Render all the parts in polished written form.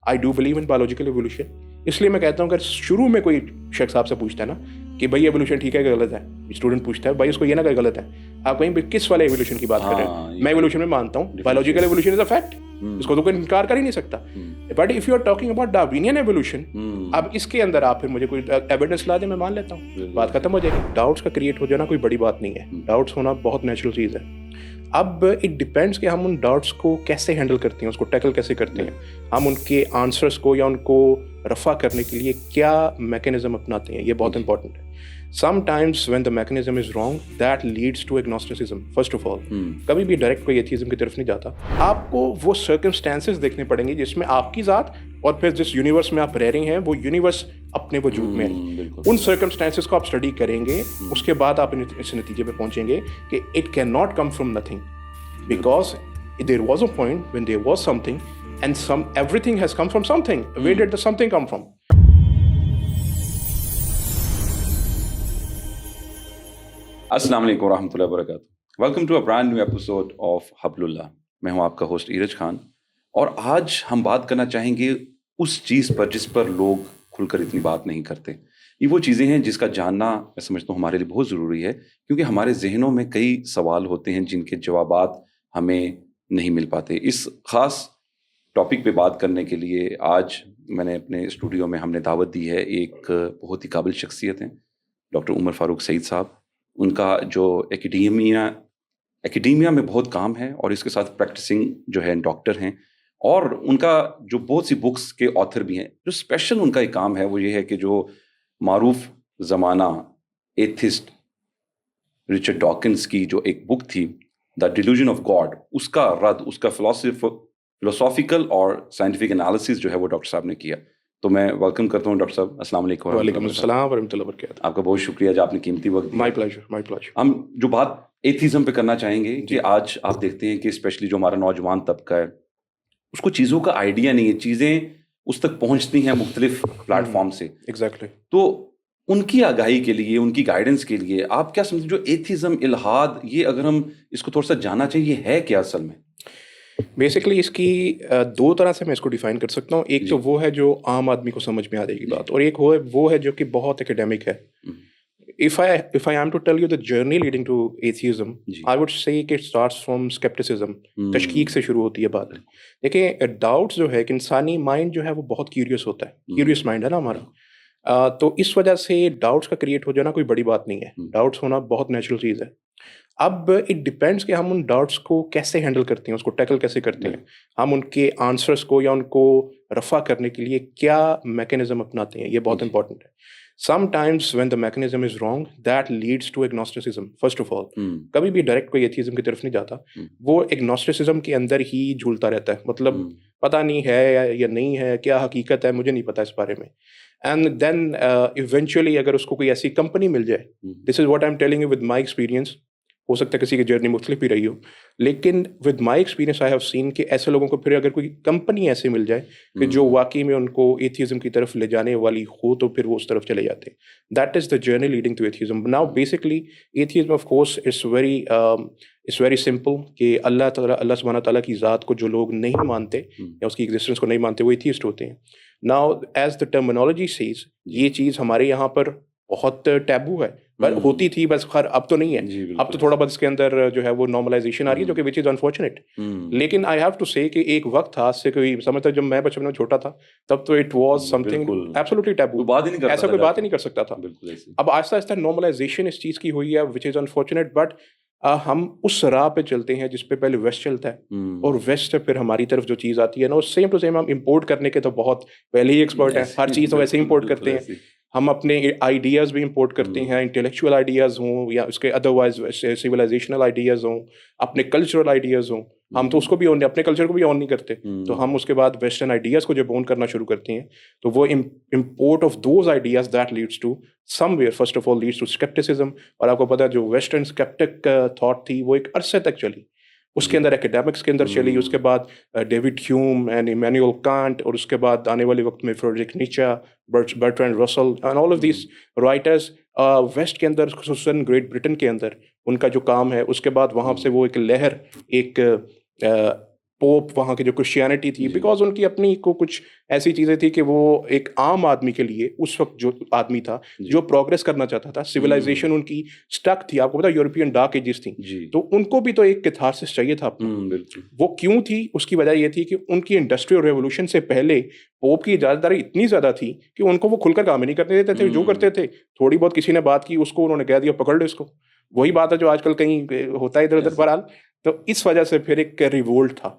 I do believe in biological evolution. इसलिए मैं कहता हूँ अगर शुरू में कोई शख्स आपसे पूछता है ना कि भाई एवोल्यूशन ठीक है कि गलत है, स्टूडेंट पूछता है भाई उसको ये ना कि गलत है, आप कहीं किस वाले एवोल्यूशन की बात कर रहे हैं। मैं एवोल्यूशन में मानता हूँ biological evolution is a fact, इसको तो कोई इनकार कर ही नहीं सकता। But if you are talking about Darwinian evolution, अब इसके अंदर आप फिर मुझे कोई एविडेंस ला दे, मैं मान लेता हूँ, बात खत्म हो जाएगी। डाउट्स का क्रिएट हो जाना कोई बड़ी बात नहीं है, डाउट्स होना बहुत नेचुरल चीज़ है। अब इट डिपेंड्स कि हम उन डाउट्स को कैसे हैंडल करते हैं, उसको टैकल कैसे करते हैं, हम उनके आंसर्स को या उनको रफा करने के लिए क्या मैकेनिज्म अपनाते हैं, ये बहुत इंपॉर्टेंट है। Sometimes when the mechanism is wrong, that leads to agnosticism. First of all, कभी भी डायरेक्ट कोई एथिज्म की तरफ नहीं जाता। आपको वो सर्कमस्टेंसेस देखने पड़ेंगे जिसमें आपकी ज़ात और फिर जिस यूनिवर्स में आप रह रहे हैं वो यूनिवर्स अपने वजूद में है। उन सर्कमस्टेंसेस को आप स्टडी करेंगे, उसके बाद आप इस नतीजे पे पहुंचेंगे कि it can not come from nothing, because there was a point when there was something and everything has come from something. Where did the something come from? अस्सलाम वालेकुम रहमतुल्लाहि व बरकातुहू। Welcome to a brand new episode of Hablullah. मैं हूं आपका host इरज खान और आज हम बात करना चाहेंगे उस चीज़ पर जिस पर लोग खुलकर इतनी बात नहीं करते। ये वो चीज़ें हैं जिसका जानना मैं समझता हूँ हमारे लिए बहुत ज़रूरी है, क्योंकि हमारे जहनों में कई सवाल होते हैं जिनके जवाबात हमें नहीं मिल पाते। इस ख़ास टॉपिक पे बात करने के लिए आज मैंने अपने स्टूडियो में हमने दावत दी है, एक बहुत ही काबिल शख्सियत हैं डॉक्टर उमर फारूक सईद साहब। उनका जो एकेडेमिया में बहुत काम है और इसके साथ प्रैक्टिसिंग जो है डॉक्टर हैं, और उनका जो बहुत सी बुक्स के ऑथर भी हैं। जो स्पेशल उनका एक काम है वो ये है कि जो मारूफ ज़माना एथिस्ट रिचर्ड डॉकिंस की जो एक बुक थी द डिल्यूजन ऑफ गॉड, उसका रद्द, उसका फिलोसॉफिकल और साइंटिफिक एनालिसिस जो है वो डॉक्टर साहब ने किया। तो मैं वेलकम करता हूँ डॉक्टर साहब। अस्सलाम वालेकुम। वालेकुम अस्सलाम व रहमतुल्लाहि व बरकातुहू। आपका बहुत शुक्रिया जो आपने कीमती वक्त। My pleasure, my pleasure. हम जो बात एथिज्म पे करना चाहेंगे कि आज आप देखते हैं कि स्पेशली जो हमारा नौजवान तबका है उसको चीज़ों का आइडिया नहीं है, चीज़ें उस तक पहुंचती हैं मुख्तलिफ प्लेटफॉर्म से। एग्जैक्टली। तो उनकी आगाही के लिए, उनकी गाइडेंस के लिए आप क्या समझते हैं जो एथिज्म, इल्हाद, ये अगर हम इसको थोड़ा सा जानना चाहिए है क्या असल में? बेसिकली इसकी दो तरह से मैं इसको डिफाइन कर सकता हूँ। एक तो वो है जो आम आदमी को समझ में आ जाएगी बात, और एक वो है जो कि बहुत एकेडमिक है। If I am to tell you the journey leading to atheism, I would say कि it starts from skepticism. तशकीक से शुरू होती है बात। देखिए, डाउट्स जो है कि इंसानी माइंड जो है वो बहुत क्यूरियस होता है, क्यूरियस माइंड है ना हमारा। तो इस वजह से डाउट्स का क्रिएट हो जाना कोई बड़ी बात नहीं है, डाउट्स होना बहुत नेचुरल चीज़ है। अब इट डिपेंड्स कि हम उन डाउट्स को कैसे हैंडल करते हैं, उसको टैकल कैसे करते हैं, हम उनके आंसर्स को या उनको रफा करने के लिए क्या मैकेनिज्म अपनाते हैं, ये बहुत इंपॉर्टेंट है। Sometimes when the mechanism is wrong, that leads to agnosticism. First of all, कभी भी डायरेक्ट कोई एथिज्म की तरफ नहीं जाता, वो agnosticism के अंदर ही झूलता रहता है। मतलब पता नहीं है या नहीं है, क्या हकीकत है मुझे नहीं पता इस बारे में। एंड देन इवेंचुअली अगर उसको कोई ऐसी कंपनी मिल जाए, this is what I am telling you with my experience, हो सकता है किसी की जर्नी मुख्तलिफ भी रही हो, लेकिन with my experience I have seen कि ऐसे लोगों को फिर अगर कोई कंपनी ऐसे मिल जाए कि जो वाकई में उनको एथिज्म की तरफ ले जाने वाली हो, तो फिर वो उस तरफ चले जाते हैं। That is the journey leading to atheism. Now basically atheism of course it's very simple कि अल्लाह सुब्हानहू तआला की ज़ात को जो लोग नहीं मानते या उसकी एग्जिस्टेंस को नहीं मानते वो एथिस्ट होते हैं। Now as the terminology says, ये चीज़ हमारे यहाँ पर बहुत टैबू है, पर होती थी, बस खैर अब तो नहीं है। अब तो थोड़ा बहुत इसके अंदर जो है वो नॉर्मलाइजेशन आ रही है, जो कि विच इज अनफॉर्चुनेट। लेकिन आई हैव टू से कि एक वक्त था, से कोई समझता, जब मैं बचपन में छोटा था तब तो it was something absolutely taboo, ऐसा कोई बात ही नहीं कर सकता था। अब आहिस्ता आहिस्ता नॉर्मलाइजेशन इस चीज़ की हुई है, विच इज अनफॉर्चुनेट। बट हम उस राह पे चलते हैं जिस पे पहले वेस्ट चलता है, और वेस्ट से फिर हमारी तरफ जो चीज़ आती है ना, सेम टू सेम हम इंपोर्ट करने के तो बहुत पहले ही एक्सपर्ट हैं। हर चीज़ तो वैसे ही इंपोर्ट करते हैं। हम अपने आइडियाज़ भी इंपोर्ट करते हैं, इंटेलेक्चुअल आइडियाज़ हों या उसके अदरवाइज सिविलाइजेशनल आइडियाज़ हों, अपने कल्चरल आइडियाज़ हों, हम तो उसको भी ऑन, अपने कल्चर को भी ऑन नहीं करते। तो हम उसके बाद वेस्टर्न आइडियाज़ को जब ऑन करना शुरू करते हैं, तो वो import of those ideas that leads to somewhere, first of all leads to scepticism. और आपको पता है जो वेस्टर्न स्केप्टिक थॉट थी वो एक अरसे तक चली, उसके अंदर एकेडमिक्स के अंदर चली, उसके बाद David Hume and Immanuel Kant, और उसके बाद आने वाले वक्त में Friedrich Nietzsche, Bertrand Russell and all of this writers west के अंदर, खुसूसन ग्रेट ब्रिटेन के अंदर उनका जो काम है। उसके बाद वहाँ से वो एक लहर, एक पोप, वहाँ की जो क्रिश्चियनिटी थी, बिकॉज उनकी अपनी को कुछ ऐसी चीज़ें थी कि वो एक आम आदमी के लिए उस वक्त जो आदमी था जो प्रोग्रेस करना चाहता था, सिविलाइजेशन उनकी स्टक थी, आपको पता यूरोपियन डार्क एजेस थी, तो उनको भी तो एक कैथारसिस चाहिए था अपना। वो क्यों थी? उसकी वजह ये थी कि उनकी इंडस्ट्रियल रेवोल्यूशन से पहले पोप की इजाजतदारी इतनी ज़्यादा थी कि उनको वो खुलकर काम ही नहीं करने देते थे। जो करते थे, थोड़ी बहुत किसी ने बात की, उसको उन्होंने कह दिया पकड़ लो इसको। वही बात है जो आजकल कहीं होता है इधर उधर। बहरहाल तो इस वजह से फिर एक रिवोल्ट था,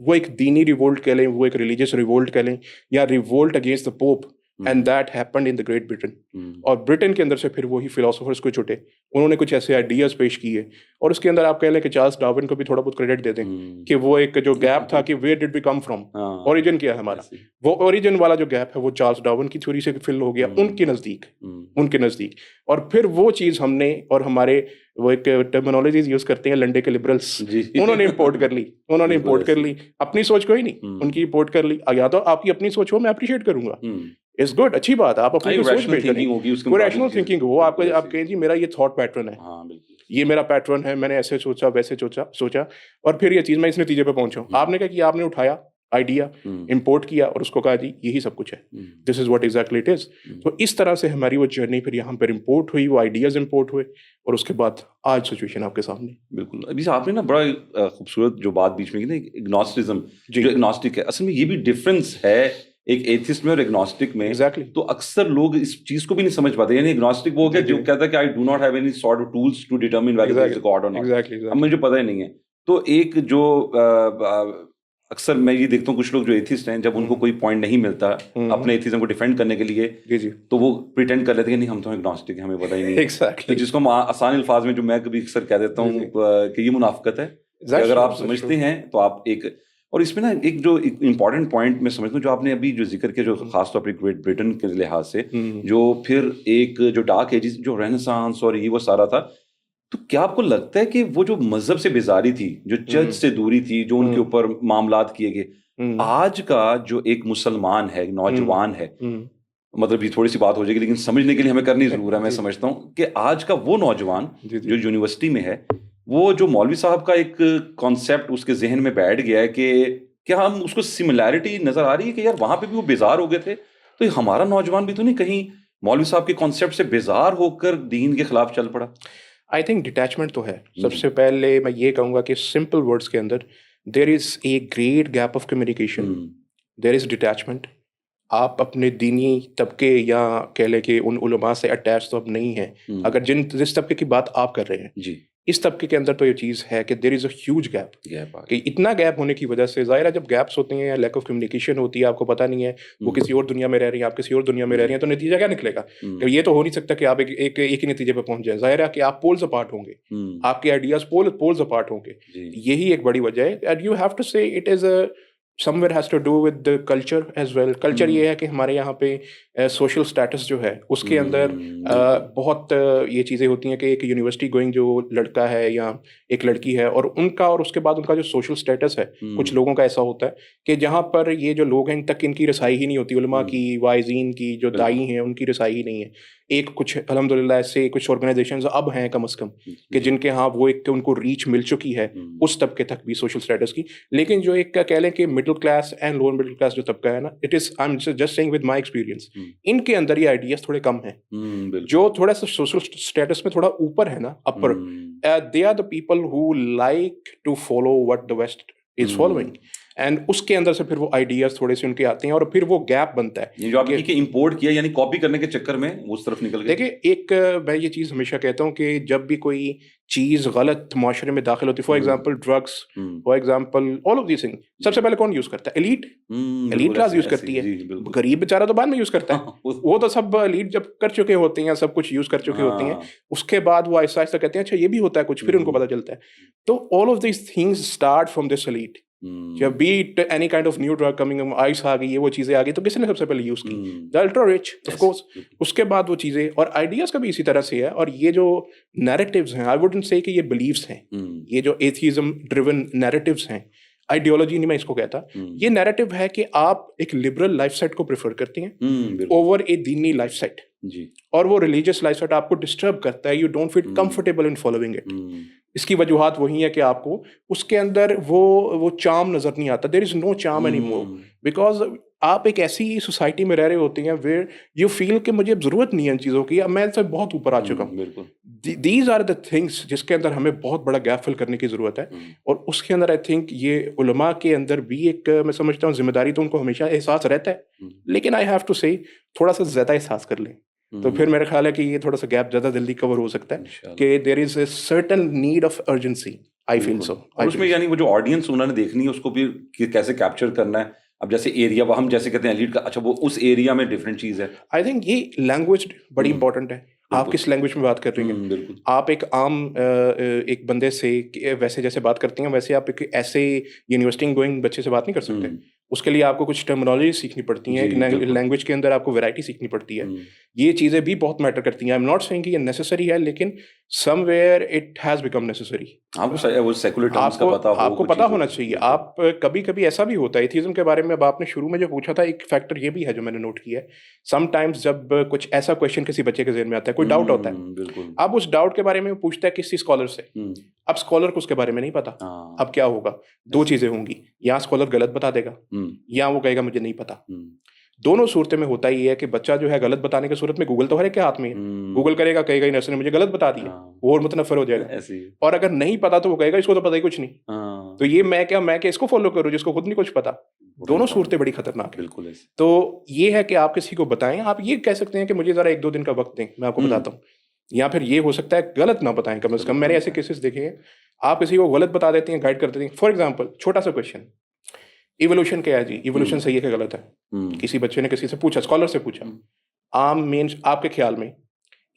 वो एक दीनी रिवोल्ट कह लें, वो एक रिलीजियस रिवोल्ट कह लें, या revolt against the pope, and that happened in the great Britain. और ब्रिटेन के अंदर से फिर वही फिलोसोफर्स को छुटे, उन्होंने कुछ ऐसे आइडियाज पेश किए, और उसके अंदर आप कह लें कि चार्ल्स डार्विन को भी थोड़ा बहुत क्रेडिट दे दें कि वो एक जो गैप था कि where did we come from, origin क्या है हमारा, वो ओरिजिन वाला जो गैप है वो चार्ल्स डार्विन की थ्योरी से फिल हो गया उनके नज़दीक। और फिर वो चीज़ हमने, और हमारे वो एक टर्मिनोलॉजीज यूज करते हैं लंडे के लिबरल्स, उन्होंने इंपोर्ट कर ली, अपनी सोच को ही नहीं, उनकी इंपोर्ट कर ली। या तो आपकी अपनी सोच हो, मैं अप्रिशिएट करूंगा, इट्स गुड, अच्छी बात है, आप अपनी सोच बेच रहे हैं, कोई रैशनल थिंकिंग हो, आपको आप कहें जी मेरा ये थॉट पैटर्न है, ये मेरा पैटर्न है, मैंने ऐसे सोचा वैसे सोचा और फिर ये चीज़ मैं इस नतीजे पे पहुंचा। आपने कहा कि आपने उठाया आइडिया, इंपोर्ट किया और उसको कहा जी यही सब कुछ है, this is what exactly it is. तो इस तरह से हमारी वो जर्नी फिर यहाँ पर इंपोर्ट हुई, वो आइडियाज इंपोर्ट हुए, और उसके बाद आज सिचुएशन आपके सामने। बिल्कुल। अभी आपने ना बड़ा खूबसूरत जो बात बीच में की ना, इग्नोस्टिज्म, जो इग्नोस्टिक है, असल में ये भी डिफरेंस है एक एथिस्ट में और एग्नोस्टिक में। Exactly. तो अक्सर लोग इस चीज को भी नहीं समझ पाते। यानी एग्नोस्टिक वो क्या जो कहता है कि I do not have any sort of tools to determine whether there is a god और नॉट, अब मुझे पता ही नहीं है। तो एक जो अक्सर मैं ये देखता हूँ कुछ लोग जो एथिस्ट हैं, जब उनको कोई पॉइंट नहीं मिलता अपने एथिज्म को डिफेंड करने के लिए, तो वो प्रिटेंड कर लेते हैं कि नहीं हम तो एग्नोस्टिक हैं, हमें पता ही नहीं। Exactly. तो जिसको हम आसान अल्फाज में, जो मैं कभी अक्सर कह देता हूँ कि ये मुनाफिकत है। अगर आप समझते हैं तो आप एक, और इसमें ना एक जो इम्पॉर्टेंट पॉइंट मैं समझता हूँ जो आपने अभी जो जिक्र किया, जो खासतौर पर ग्रेट ब्रिटेन के लिहाज से, जो फिर एक जो डार्क एजेस, जो रेनेसांस और ये वो सारा था, तो क्या आपको लगता है कि वो जो मजहब से बेजारी थी, जो चर्च से दूरी थी, जो उनके ऊपर मामलात किए गए, आज का जो एक मुसलमान है, नौजवान है, मतलब ये थोड़ी सी बात हो जाएगी लेकिन समझने के लिए हमें करनी जरूर है, मैं समझता हूँ कि आज का वो नौजवान जो यूनिवर्सिटी में है, वो जो मौलवी साहब का एक कॉन्सेप्ट उसके जहन में बैठ गया है कि क्या हम उसको सिमिलैरिटी नजर आ रही है कि यार वहां पे भी वो बेजार हो गए थे, तो हमारा नौजवान भी तो नहीं कहीं मौलवी साहब के कॉन्सेप्ट से बेजार होकर दीन के खिलाफ चल पड़ा? आई थिंक डिटैचमेंट तो है। सबसे पहले मैं ये कहूँगा कि सिंपल वर्ड्स के अंदर there is a great gap of communication, there is detachment. आप अपने दीनी तबके या कह लें कि उन उलमा से अटैच तो अब नहीं है। अगर जिस तबके की बात आप कर रहे हैं जी, इस तबके के अंदर तो ये चीज़ है कि there is a huge gap, कि इतना गैप होने की वजह से ज़ाहिर है जब गैप्स होते हैं या लैक ऑफ कम्युनिकेशन होती है, आपको पता नहीं है वो किसी और दुनिया में रह रही है, आप किसी और दुनिया में रह रही हैं, तो नतीजा क्या निकलेगा? कि ये तो हो नहीं सकता कि आप एक ही नतीजे पर पहुंच जाए। ज़ाहिर है कि आप पोल्स अपार्ट होंगे, आपके आइडियाज पोल्स अपार्ट होंगे, यही एक बड़ी वजह है। And you have to say it is a somewhere has to do with the culture as well. Culture ये है कि हमारे यहाँ पे सोशल स्टेटस जो है उसके अंदर बहुत ये चीज़ें होती हैं कि एक यूनिवर्सिटी गोइंग जो लड़का है या एक लड़की है, और उनका और उसके बाद उनका जो सोशल स्टेटस है, कुछ लोगों का ऐसा होता है कि जहाँ पर ये जो लोग हैं इन तक इनकी रसाई ही नहीं होती, उलमा की, वाइजीन की, जो दाई हैं उनकी रसाई ही नहीं है। एक कुछ अल्हम्दुलिल्लाह ऐसे कुछ ऑर्गेनाइजेशंस अब हैं कम से कम कि जिनके हाँ वो एक उनको रीच मिल चुकी है उस तबके तक भी सोशल स्टेटस की। लेकिन जो एक कह लें कि middle class and lower middle class जो तबका है ना, it is I am just saying with my experience, इनके अंदर ये आइडियाज थोड़े कम हैं। जो थोड़ा सा सोशल स्टेटस में थोड़ा ऊपर है ना, upper, they are the people who like to follow what the west is following, and उसके अंदर से फिर वो आइडियाज थोड़े से उनके आते हैं और फिर वो गैप बनता है। ये जो आपने कि इंपोर्ट किया यानी कॉपी करने के चक्कर में उस तरफ निकल गए। देखिए, एक मैं ये चीज़ हमेशा कहता हूँ कि जब भी कोई चीज़ गलत माशरे में दाखिल होती है, for example drugs, for example all of these thing, सबसे पहले कौन यूज़ करता है? एलीट क्लास यूज़ करती है। गरीब बेचारा तो बाद में यूज़ करता है। वो तो सब एलीट जब कर चुके होते हैं, सब कुछ यूज़ कर चुके होते हैं, उसके बाद वो आहिस्ता आहिस्ता कहते हैं अच्छा ये भी होता है कुछ, फिर उनको पता चलता है। तो all of these things start from this elite. जब भी any kind of new drug coming, ice आ गई, ये वो चीजें आ गई, तो किसने सबसे पहले यूज की? The ultra rich, of course. उसके बाद वो चीजें, और आइडियाज का भी इसी तरह से है। और ये जो नैरेटिव्स हैं, आई वुडंट से कि ये बिलीव्स हैं, ये जो एथिज्म ड्रिवन नैरेटिव्स हैं, आइडियोलॉजी नहीं मैं इसको कहता, ये नैरेटिव है कि आप एक लिबरल लाइफ सेट को प्रेफर करते हैं ओवर ए दीनी लाइफ सेट। जी और वो रिलीजियस लाइफस्टाइल आपको डिस्टर्ब करता है, you don't feel comfortable in following it. इसकी वजूहात वही है कि आपको उसके अंदर वो चार्म नजर नहीं आता, there is no charm any more, because आप एक ऐसी सोसाइटी में रह रहे होते हैं वेयर यू फील कि मुझे अब जरूरत नहीं है इन चीज़ों की, अब मैं इससे बहुत ऊपर आ चुका हूँ। बिल्कुल दीज आर द थिंग्स जिसके अंदर हमें बहुत बड़ा गैप फिल करने की ज़रूरत है। और उसके अंदर आई थिंक ये उलमा के अंदर भी एक मैं समझता हूँ जिम्मेदारी तो उनको हमेशा एहसास रहता है, लेकिन आई हैव टू से थोड़ा सा ज़्यादा एहसास कर लें तो फिर मेरा ख्याल है कि ये थोड़ा सा गैप ज़्यादा जल्दी कवर हो सकता है कि there is a certain need of urgency, I feel so. और उसमें यानी वो जो ऑडियंस उन्होंने देखनी है उसको भी कैसे कैप्चर करना है। अब जैसे एरिया हम जैसे कहते हैं लीड का, अच्छा वो उस एरिया में डिफरेंट चीज है। आई थिंक ये लैंग्वेज बड़ी इंपॉर्टेंट है, आप किस लैंग्वेज में बात कर रही हैं। बिल्कुल आप एक आम एक बंदे से वैसे जैसे बात करती हैं वैसे आप एक ऐसे यूनिवर्सिटी गोइंग बच्चे से बात नहीं कर सकते। उसके लिए आपको कुछ टर्मिनोलॉजी सीखनी पड़ती है, लैंग्वेज के अंदर आपको वैरायटी सीखनी पड़ती है। ये चीज़ें भी बहुत मैटर करती हैं। आई एम नॉट सेइंग कि ये नेसेसरी है, लेकिन somewhere it has become necessary. वो सेकुलर टर्म्स का पता हो, आपको पता होना चाहिए। आप कभी कभी ऐसा भी होता है एथीज्म के बारे में, अब आपने शुरू में जो पूछा था एक फैक्टर ये भी है जो मैंने नोट किया है, समटाइम्स जब कुछ ऐसा क्वेश्चन किसी बच्चे के ज़हन में आता है, कोई डाउट होता है, अब उस डाउट के बारे में पूछता है किसी स्कॉलर से, अब स्कॉलर को उसके बारे में नहीं पता, अब क्या होगा, दो चीजें होंगी, या स्कॉलर गलत बता देगा या वो कहेगा मुझे नहीं पता। दोनों सूरतें में होता ही है कि बच्चा जो है गलत बताने की सूरत में गूगल तो हर एक के हाथ में है, गूगल करेगा कहेगा नर्सरी ने मुझे गलत बता दिया, वो और मुतनफर हो जाएगा। और अगर नहीं पता तो वो कहेगा इसको तो पता ही कुछ नहीं, तो ये मैं क्या इसको फॉलो करूँ जिसको खुद नहीं कुछ पता। दोनों सूरतें बड़ी खतरनाक है। बिल्कुल। तो ये है कि आप किसी को बताएं, आप ये कह सकते हैं कि मुझे जरा 1-2 दिन का वक्त दें, मैं आपको बताता हूँ, या फिर ये हो सकता है गलत ना बताएं कम से कम। मैंने ऐसे केसेस देखे हैं, आप किसी को गलत बता देते हैं, गाइड कर देते हैं। फॉर एग्जाम्पल छोटा सा क्वेश्चन, इवोल्यूशन क्या है जी, इवोल्यूशन सही है कि गलत है? किसी बच्चे ने किसी से पूछा, स्कॉलर से पूछा, आम मीन्स आपके ख्याल में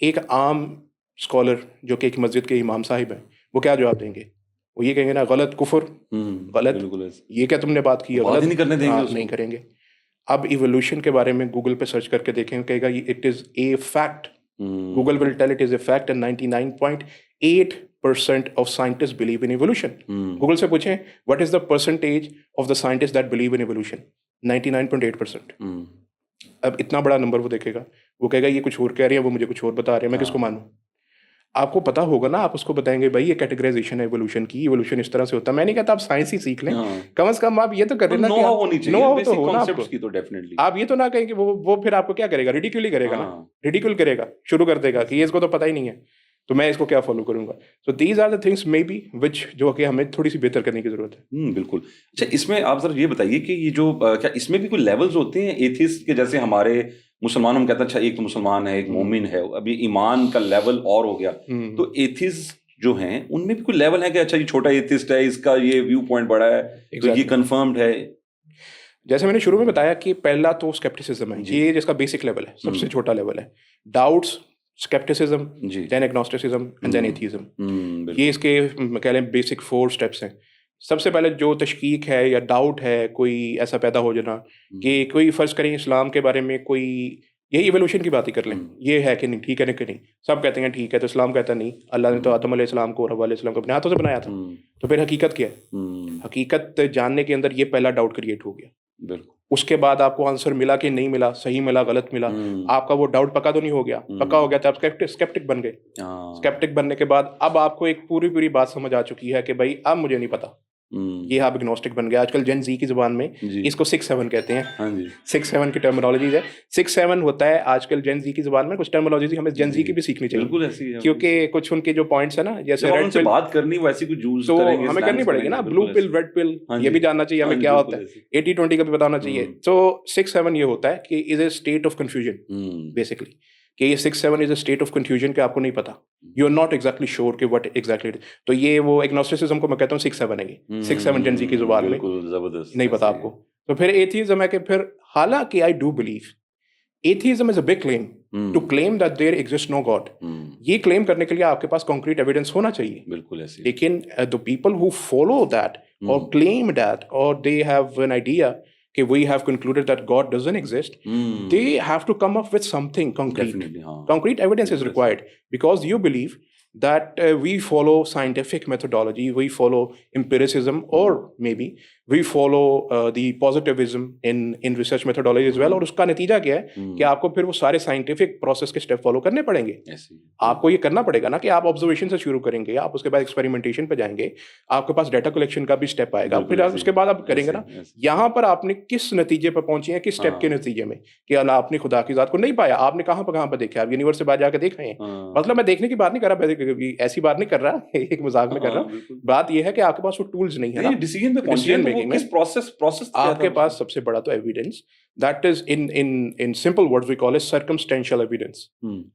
एक आम स्कॉलर जो कि एक मस्जिद के इमाम साहिब हैं, वो क्या जवाब देंगे? वो ये कहेंगे ना गलत, कुफर, गलत, ये क्या तुमने बात की है, गलत नहीं करने देंगे, नहीं करेंगे। अब इवोल्यूशन के बारे में गूगल पे सर्च करके देखें, कहेगा it is a fact, Google will tell it is a fact and 99.8% of scientists believe in evolution. Google से पूछें what is the percentage of the scientists that believe in evolution? 99.8%. अब इतना बड़ा number वो देखेगा, वो कहेगा ये कुछ और कह रही है, वो मुझे कुछ और बता रहे हैं, मैं किसको मानूं? आपको पता होगा ना, आप उसको बताएंगे भाई ये कैटेगराइजेशन है एवोल्यूशन की, एवोल्यूशन इस तरह से होता है। मैं नहीं कहता आप साइंस ही सीख लें, कम से कम आप ये तो कर लेना कि नो तो हो ना आपको। आप ये तो ना कहें कि वो फिर आपको क्या करेगा, रिडिक्यूल ही करेगा ना, रिडिक्यूल करेगा, शुरू कर देगा कि ये इसको तो पता ही नहीं है, तो मैं इसको क्या फॉलो करूंगा। So these are the things maybe which जो कि हमें थोड़ी सी बेहतर करने की जरूरत है। बिल्कुल। अच्छा, इसमें आप जरा ये बताइए कि ये जो क्या इसमें भी कोई लेवल्स होते हैं एथिस्ट के? जैसे हमारे मुसलमानों में कहते हैं अच्छा एक तो मुसलमान है, एक मोमिन है, अभी ईमान का लेवल और हो गया, तो एथिस्ट जो हैं उनमें भी कोई लेवल है कि अच्छा ये छोटा एथिस्ट है, इसका ये व्यू पॉइंट बड़ा है, तो ये कंफर्म्ड है? जैसे मैंने शुरू में बताया कि पहला तो स्केप्टिसिज्म है, ये जिसका बेसिक लेवल है, सबसे छोटा लेवल है। Doubts, skepticism, then agnosticism and then atheism. ये इसके कह लें बेसिक 4 स्टेप्स हैं। सबसे पहले जो तशकीक है या डाउट है, कोई ऐसा पैदा हो जाना कि कोई फर्ज करें इस्लाम के बारे में, कोई यही इवोल्यूशन की बात ही कर लें, ये है कि नहीं, ठीक है ना कि नहीं, सब कहते हैं ठीक है, तो इस्लाम कहता नहीं, अल्लाह ने तो आदम अलैहिस्सलाम को और हव्वा अलैहिस्सलाम को अपने हाथों से बनाया था, तो फिर हकीकत क्या है? हकीकत जानने के अंदर ये पहला डाउट क्रिएट हो गया। बिल्कुल। उसके बाद आपको आंसर मिला कि नहीं मिला, सही मिला, गलत मिला, आपका वो डाउट पक्का तो नहीं हो गया, पक्का हो गया तो आप स्केप्टिक बन गए। स्केप्टिक बनने के बाद अब आपको एक पूरी बात समझ आ चुकी है कि भाई अब मुझे नहीं पता, ये आप एग्नोस्टिक बन गया। आजकल जेन जी की जुबान में इसको 6-7 कहते हैं। 6-7 की टर्मिनोलॉजीज है, 6-7 होता है आजकल जेन जी की जुबान में। कुछ टर्मिनोलॉजी हमें जेन जी की भी सीखनी चाहिए, बिल्कुल ऐसी है, क्योंकि कुछ उनके जो पॉइंट्स है ना, जैसे रेड पिल बात करनी वैसी कुछ यूज तो करेंगे, हमें करनी पड़ेगी ना, ब्लू पिल, रेड पिल, ये भी जानना चाहिए हमें क्या होता है, 80-20 का भी पता होना चाहिए। तो 6-7 ये होता है कि is a state of confusion basically, कि ये 6-7 is a state of confusion कि आपको नहीं पता, you are not exactly sure कि व्हाट एग्जैक्टली। तो ये वो एग्नोस्टिसिज्म को मैं कहता हूँ 6-7 है, ये 6-7 जेन जी की जुबान में नहीं पता आपको। तो फिर एथिज्म है कि फिर हालांकि I do believe atheism is a big claim to claim that there exist no God. ये क्लेम करने के लिए आपके पास कॉन्क्रीट एविडेंस होना चाहिए, बिल्कुल ऐसे। लेकिन the people who follow that और क्लेम दैट और दे हैव एन आइडिया कि we have concluded that God doesn't exist, they have to come up with something concrete. Concrete evidence is required, because you believe that we follow scientific methodology, we follow empiricism, or maybe we follow the positivism in research methodology as well, और उसका नतीजा क्या है कि आपको फिर वो सारे साइंटिफिक प्रोसेस के स्टेप फॉलो करने पड़ेंगे। आपको ये करना पड़ेगा ना कि आप ऑब्जर्वेशन से शुरू करेंगे, आप उसके बाद एक्सपेरिमेंटेशन पे जाएंगे, आपके पास डाटा कलेक्शन का भी स्टेप आएगा, फिर उसके बाद आप करेंगे ना यहाँ पर आपने किस नतीजे पर पहुंचे हैं, किस स्टेप के नतीजे में कि अल्लाह आपने खुदा की जात को नहीं पाया, आपने कहाँ पर देखा, आप यूनिवर्स से बाहर जाकर देख रहे हैं। मतलब मैं देखने की बात नहीं कर रहा, ऐसी बात नहीं कर रहा, एक मजाक में कर रहा हूँ। बात यह है कि आपके पास वो टूल्स नहीं है ना डिसीजन मेकिंग में। प्रोसेस आपके पास सबसे बड़ा तो evidence, that is in simple words we call it circumstantial evidence.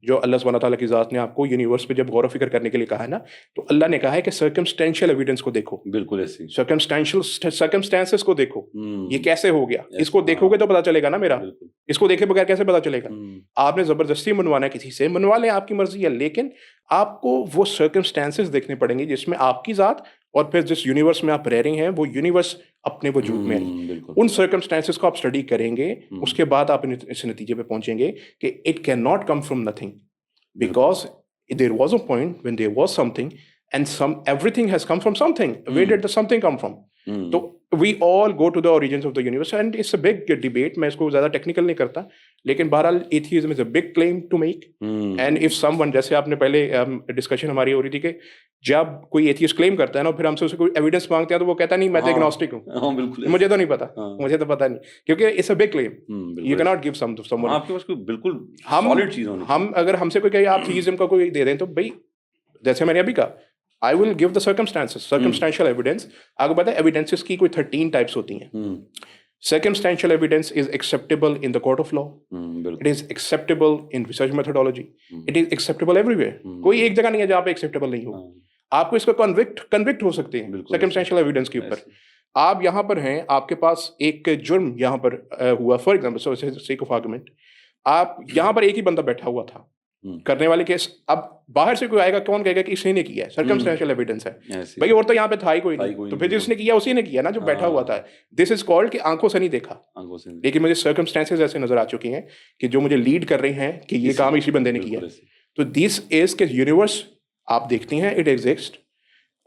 जो अल्लाह सुब्हानहू तआला की जात ने आपको यूनिवर्स पे जब गौर फिक्र करने के लिए कहा है ना, तो अल्लाह ने कहा है कि सर्कमस्टेंशियल एविडेंस को देखो। बिल्कुल ऐसे सर्कमस्टेंसेस को देखो, ये कैसे हो गया, इसको देखोगे तो पता चलेगा ना मेरा, इसको देखे बगैर कैसे पता चलेगा। आपने जबरदस्ती मनवाना है किसी से, मनवा लें, आपकी मर्जी है, लेकिन आपको वो सर्कमस्टेंसेस देखने पड़ेंगे जिसमें आपकी जात और फिर जिस यूनिवर्स में आप रह रहे हैं वो यूनिवर्स अपने वजूद में है। उन सर्कमस्टेंसेस को आप स्टडी करेंगे, उसके बाद आप इस नतीजे पे पहुंचेंगे कि it can not come from nothing, because there was a point when there was something and everything has come from something. Where did the something come from? तो we all go to the origins of the universe and it's a big debate. मैं इसको ज्यादा technical नहीं करता, लेकिन बहरहाल atheism is a big claim to make. And if someone, जैसे आपने पहले डिस्कशन हमारी हो रही थी कि जब कोई एथियस्ट क्लेम करता है ना, फिर हमसे उसे कोई एविडेंस मांगते हैं तो वो कहता नहीं मैं तो एग्नोस्टिक हूँ, मुझे तो नहीं पता, मुझे तो पता नहीं, क्योंकि it's a big claim. You can not give someone, आपके पास कोई बिल्कुल सॉलिड चीज होनी। हम अगर हमसे कोई कहे आप थीइज्म का कोई दे दें, तो भाई जैसे मैंने अभी कहा, I will give the circumstances, circumstantial evidence। आपको पता है evidences की कोई 13 types होती हैं। Circumstantial evidence is acceptable in the court of law. It is acceptable in research methodology. It is acceptable everywhere. कोई एक जगह नहीं है जहाँ पे acceptable नहीं हो। आपको इसको convict हो सकते हैं circumstantial evidence के ऊपर। आप यहाँ पर हैं, आपके पास एक जुर्म यहाँ पर हुआ, for example, so sake of argument, आप यहाँ पर एक ही बंदा बैठा हुआ था करने वाले केस। अब बाहर से कोई आएगा, कौन कहेगा कि इसने किया है? सर्कमस्टेंशियल एविडेंस है भाई, और तो यहाँ पे था ही कोई नहीं, तो फिर जिसने किया उसी ने किया ना, जो बैठा हुआ था। दिस इज कॉल्ड कि आंखों से नहीं देखा, लेकिन मुझे सर्कमस्टेंसेस ऐसे नजर आ चुकी हैं कि जो मुझे लीड कर रहे हैं कि ये काम इसी बंदे ने किया। तो दिस इज के यूनिवर्स आप देखती हैं, इट एग्जिस्ट,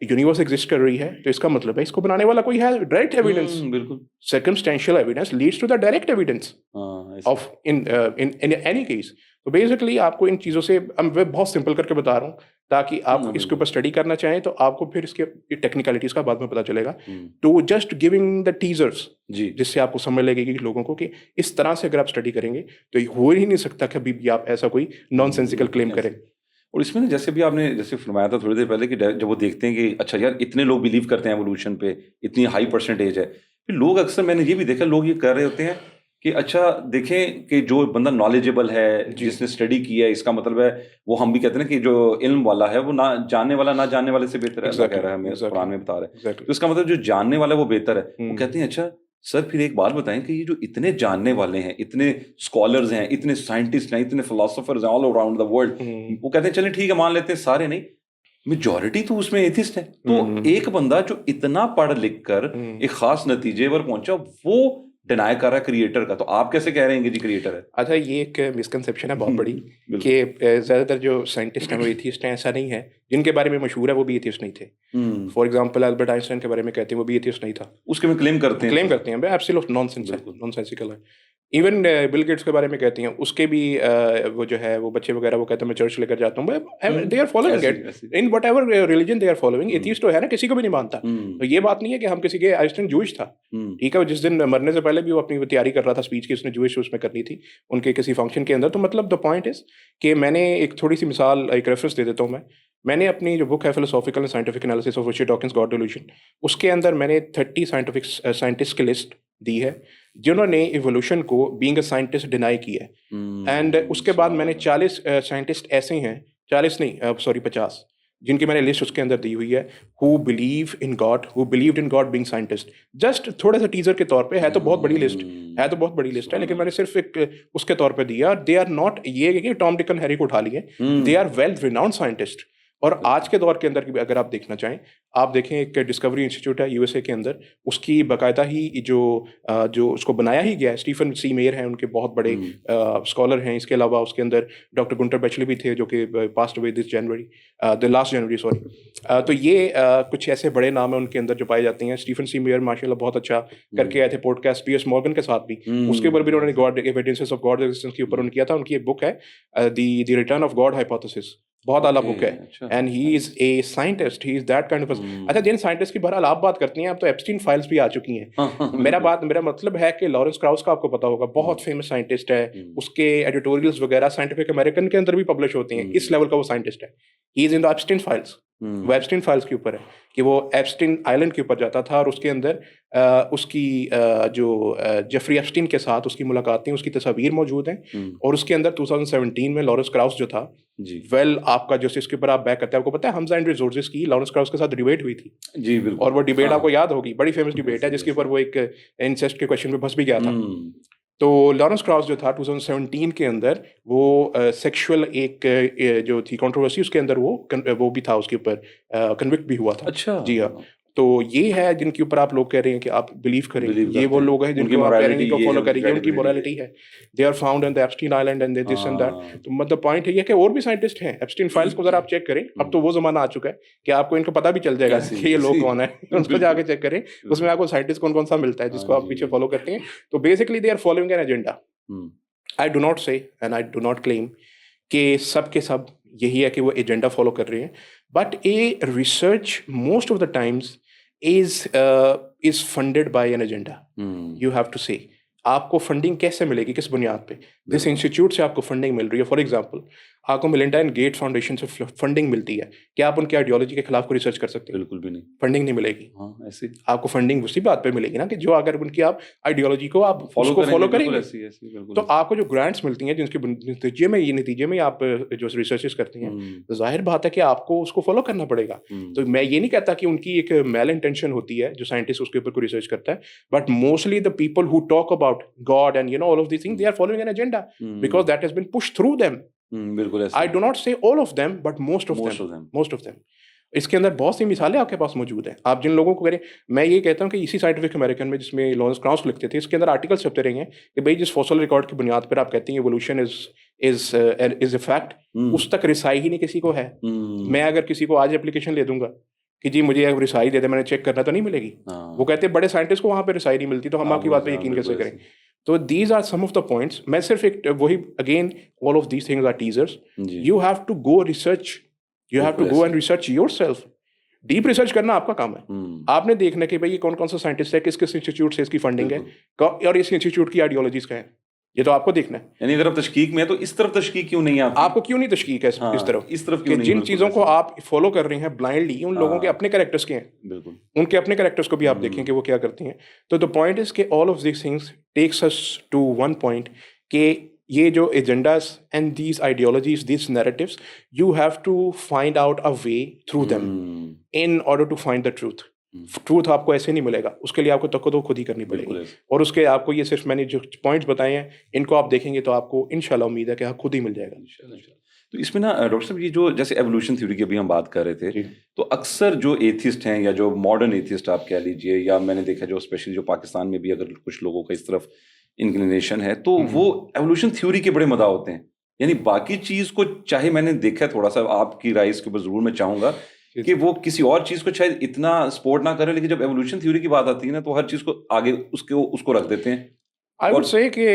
यूनिवर्स एग्जिस्ट कर रही है, तो इसका मतलब है इसको बनाने वाला कोई है। डायरेक्ट एविडेंस, बिल्कुल circumstantial evidence leads to the direct evidence of in any case. तो बेसिकली आपको इन चीज़ों से मैं बहुत सिंपल करके बता रहा हूँ ताकि आप इसके ऊपर स्टडी करना चाहें तो आपको फिर इसके टेक्निकलिटीज का बाद में पता चलेगा। तो जस्ट गिविंग द टीजर्स, जिससे आपको समझ लगेगी कि लोगों को कि इस तरह से अगर आप स्टडी करेंगे तो हो ही नहीं सकता कभी भी आप ऐसा कोई नॉनसेंसिकल क्लेम करें। और इसमें ना जैसे भी आपने जैसे फरमाया था थोड़ी देर पहले कि जब वो देखते हैं कि अच्छा यार इतने लोग बिलीव करते हैं एवोल्यूशन पे, इतनी हाई परसेंटेज है, फिर लोग अक्सर, मैंने ये भी देखा, लोग ये कर रहे होते हैं कि अच्छा देखें कि जो बंदा नॉलेजेबल है, जिसने स्टडी किया है, इसका मतलब है वो, हम भी कहते हैं ना कि जो इल्म वाला है वो ना जानने वाला ना जानने वाले से बेहतर है। अल्लाह कह रहा है, हमें कुरान में बता रहा है। तो इसका मतलब जो जानने वाला है वो बेहतर है। वो कहते हैं अच्छा सर फिर एक बात बताएं कि ये जो इतने जानने वाले हैं, इतने स्कॉलर्स हैं, इतने साइंटिस्ट हैं, इतने फिलोसोफर्स हैं ऑल अराउंड द वर्ल्ड, वो कहते हैं चलें ठीक है मान लेते हैं, सारे नहीं, मेजॉरिटी तो उसमें एथिस्ट है। तो एक बंदा जो इतना पढ़ लिख कर एक खास नतीजे पर पहुंचा, वो डिनाई कर रहा है क्रिएटर का, तो आप कैसे कह रहे हैं कि जी क्रिएटर है? अच्छा, ये एक मिसकंसेप्शन है बहुत बड़ी कि ज़्यादातर जो साइंटिस्ट हैं वो एथिस्ट हैं। ऐसा नहीं है। जिनके बारे में मशहूर है वो भी एथिस्ट नहीं थे। फॉर एग्जांपल अल्बर्ट आइंस्टाइन के बारे में कहते हैं वो भी एथिस्ट नहीं था। उसके में क्लेम करते हैं एब्सोल्यूट नॉनसेंस है, नॉनसेंसिकल है। इवन बिल गेट्स के बारे में कहते हैं, उसके भी वो जो है वो बच्चे वगैरह वो कहते हैं मैं चर्च लेकर जाता हूँ, they are following it in whatever religion they are following. Atheist तो है ना, किसी को भी नहीं मानता। तो ये बात नहीं है कि हम किसी के, आइंस्टाइन जूइश था, ठीक है, जिस दिन मरने से पहले भी वो अपनी तैयारी कर रहा था स्पीच की, उसने जूइश उसमें करनी थी उनके किसी फंक्शन के अंदर। तो मतलब द पॉइंट इज कि मैंने एक थोड़ी सी मिसाल, एक रेफरेंस दे देता हूँ मैंने अपनी जो बुक है philosophical and scientific analysis of Richard Dawkins God delusion, उसके अंदर मैंने 30 साइंटिफिक साइंटिस्ट की लिस्ट दी है जिन्होंने इवोल्यूशन को बीइंग अ साइंटिस्ट डिनाई किया है। एंड उसके बाद मैंने 40 साइंटिस्ट ऐसे हैं, 40 नहीं सॉरी 50, जिनकी मैंने लिस्ट उसके अंदर दी हुई है, who believe in God, who believed in God being scientist. Just थोड़ा सा टीजर के तौर पे है, तो बहुत बड़ी लिस्ट है, तो बहुत बड़ी लिस्ट है, लेकिन मैंने सिर्फ एक उसके तौर पे दिया। दे आर नॉट ये कि टॉम डिक एंड हैरी को उठा लिए, they are well renowned scientist. और आज के दौर के अंदर भी अगर आप देखना चाहें, आप देखें एक डिस्कवरी इंस्टीट्यूट है यूएसए के अंदर, उसकी बाकायदा ही जो उसको बनाया ही गया है, स्टीफन सी मेयर हैं उनके बहुत बड़े स्कॉलर हैं। इसके अलावा उसके अंदर डॉक्टर गुंटर बैचले भी थे जो कि passed away this January, the last January sorry. तो ये कुछ ऐसे बड़े नाम हैं उनके अंदर जो पाए जाते हैं। स्टीफन सी मेयर माशाल्लाह बहुत अच्छा करके आए थे पॉडकास्ट पियर्स मॉर्गन के साथ भी, उसके ऊपर भी उन्होंने God evidences of God existence के ऊपर उन्होंने किया था। उनकी एक बुक है the return of God hypothesis, बहुत आला बुक है, and he is a scientist, he is that kind of. अच्छा, जिन साइंटिस्ट की बहरहाल आप बात करती हैं, अब तो एप्स्टीन फाइल्स भी आ चुकी हैं। मेरा मतलब है कि लॉरेंस क्राउस का आपको पता होगा, बहुत फेमस साइंटिस्ट है, उसके एडिटोरियल्स वगैरह साइंटिफिक अमेरिकन के अंदर भी पब्लिश होती हैं, इस लेवल का वो साइंटिस्ट है। He is in the Epstein files. वो एप्स्टीन फाइल्स के ऊपर है कि वो एप्स्टीन आइलैंड के ऊपर जाता था और उसके अंदर उसकी जो जेफरी एप्स्टीन के साथ उसकी मुलाकात थी, उसकी तस्वीर मौजूद हैं। और उसके अंदर 2017 में लॉरेंस क्राउस जो था, आपका जो इसके ऊपर आप बैक करते हैं, आपको पता है हमजा एंड रिसोर्सेज की लॉरेंस क्राउस के साथ डिबेट हुई थी जी, बिल्कुल। और वो डिबेट आपको याद होगी, बड़ी फेमस डिबेट है जिसके ऊपर वो एक इंसेस्ट के क्वेश्चन पे फंस भी गया था। तो लॉरेंस क्राउस जो था 2017 के अंदर वो सेक्सुअल एक जो थी कंट्रोवर्सी, उसके अंदर वो भी था, उसके ऊपर कन्विक्ट भी हुआ था। अच्छा, जी हाँ। तो ये है जिनके ऊपर आप लोग कह रहे हैं कि आप बिलीव करें, ये वो लोग हैं जिनको आप कह रहे हैं इनको फॉलो करेंगे, उनकी मोरालिटी है। They are found in the Epstein island and this and that. तो मतलब पॉइंट है कि और भी साइंटिस्ट हैं। एप्स्टीन फाइल्स को जरा आप चेक करें, अब तो वो जमाना आ चुका है कि आपको इनको पता भी चल जाएगा कि ये लोग कौन है। उसको जाके चेक करें, उसमें आपको साइंटिस्ट कौन कौन सा मिलता है जिसको आप पीछे फॉलो करते हैं। तो basically they are following an agenda. I do not say and I do not claim कि सब के सब यही है कि वो एजेंडा फॉलो कर रहे हैं, but a research most of the times is funded by an agenda. You have to say आपको फंडिंग कैसे मिलेगी, किस बुनियाद पे। जिस इंस्टीट्यूट से आपको फंडिंग मिल रही है, फॉर एग्जांपल आपको मिलिंडा एंड गेट फाउंडेशन से फंडिंग मिलती है, क्या आप उनकी आइडियोलॉजी के खिलाफ कोई रिसर्च कर सकते हैं? बिल्कुल भी नहीं, फंडिंग नहीं मिलेगी। ऐसे आपको फंडिंग उसी बात पे मिलेगी ना कि जो अगर उनकी आप आइडियोलॉजी को आप फॉलो करेंगे, तो आपको जो ग्रांट्स मिलती हैं जिनके नतीजे में आप जो रिसर्चेस करती हैं, तो जाहिर बात है कि आपको उसको फॉलो करना पड़ेगा। तो मैं ये नहीं कहता कि उनकी एक मैल इंटेंशन होती है जो साइंटिस्ट उसके ऊपर कोई रिसर्च करता है, but mostly the people who talk about God and all of these things, they are following an agenda because that has been pushed through them. बिल्कुल ऐसा। I do not say all of them, but most of them. इसके अंदर बहुत सी मिसालें आपके पास मौजूद हैं। आप जिन लोगों को करें, मैं ये कहता हूँ कि इसी साइंटिफिक अमेरिकन में जिसमें लॉरेंस क्राउस लिखते थे, इसके अंदर आर्टिकल्स छपते रहे हैं कि भाई जिस फॉसिल रिकॉर्ड की बुनियाद पर आप कहती हैं एवोल्यूशन इज अ फैक्ट, उस तक रिसाई ही नहीं किसी को है। मैं अगर किसी को आज एप्लीकेशन ले दूंगा कि जी मुझे रिसाई दे दे, मैंने चेक करना, तो नहीं मिलेगी। वो कहते हैं बड़े साइंटिस्ट को वहां पे रिसाई नहीं मिलती, तो हम आपकी बात पे यकीन कैसे करें। तो these are some of the points. मैं सिर्फ एक वही again all of these things are teasers. You have to go research. You have to go and research yourself. Deep research करना आपका काम है। आपने देखना कि भाई ये कौन कौन सा साइंटिस्ट है, किस किस इंस्टीट्यूट से इसकी फंडिंग है और इस इंस्टीट्यूट की आइडियोलॉजीज क्या है, ये तो आपको देखना है। यानी अगर आप तशकीक में है तो इस तरफ तशकीक क्यों नहीं है आपको क्यों नहीं तशकीक है इस तरफ क्यों नहीं? जिन चीजों को आप फॉलो कर रहे हैं ब्लाइंडली, उन लोगों के अपने कैरेक्टर्स के हैं, बिल्कुल उनके अपने कैरेक्टर्स को भी आप देखें कि वो क्या करती हैं। तो द पॉइंट इज कि all of this things takes us to one point कि ये जो agendas and these ideologies, these narratives, you have to find out a way through them in order to find the truth आपको ऐसे नहीं मिलेगा, उसके लिए आपको तो खुद ही करनी पड़ेगी। और उसके आपको ये सिर्फ मैंने जो पॉइंट्स बताए हैं, इनको आप देखेंगे तो आपको इंशाल्लाह उम्मीद है कि खुद ही मिल जाएगा। तो इसमें ना डॉक्टर साहब, ये जो जैसे एवोल्यूशन थ्योरी की अभी हम बात कर रहे थे, तो अक्सर जो एथिस्ट हैं या जो मॉडर्न एथिस्ट आप कह लीजिए, या मैंने देखा जो स्पेशली जो पाकिस्तान में भी अगर कुछ लोगों का इस तरफ इंक्लिनेशन है, तो वो एवोल्यूशन थ्योरी के बड़े मदा होते हैं। यानी बाकी चीज को, चाहे मैंने देखा है, थोड़ा सा आपकी राय इसके ऊपर जरूर मैं चाहूंगा कि वो किसी और चीज को शायद इतना सपोर्ट ना करें, लेकिन जब एवोल्यूशन थ्योरी की बात आती है ना, तो हर चीज को आगे उसको रख देते हैं। आई वुड से कि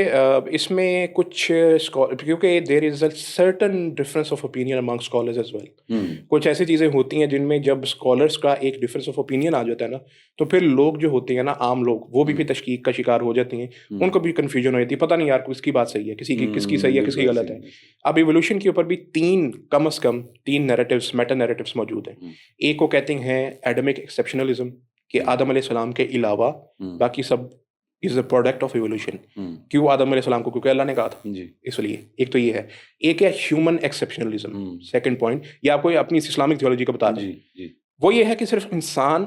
इसमें कुछ क्योंकि there is a certain difference of opinion among scholars as well. कुछ ऐसी चीज़ें होती हैं जिनमें जब स्कॉलर्स का एक डिफरेंस ऑफ ओपिनियन आ जाता है ना, तो फिर लोग जो होते हैं ना, आम लोग, वो भी तशकीक का शिकार हो जाती हैं। उनको भी कन्फ्यूजन हो जाती है, पता नहीं यार किसकी बात सही है, किसकी सही है, किसकी गलत है। अब इवोल्यूशन के ऊपर भी कम से कम तीन नैरेटिव्स, मेटा नैरेटिव्स मौजूद हैं। एक को कहते हैं एडमिक एक्सेप्शनलिज्म, कि आदम अलैहिस्सलाम के अलावा बाकी सब is the product of evolution. क्यों आदम अलैहिस्सलाम को? क्योंकि अल्लाह ने कहा था जी, इसलिए। एक तो ये है। एक है ह्यूमन एक्सेप्शनलिज्म, सेकंड पॉइंट। ये आपको अपनी इस्लामिक थियोलॉजी का बता दें। वो ये है कि सिर्फ इंसान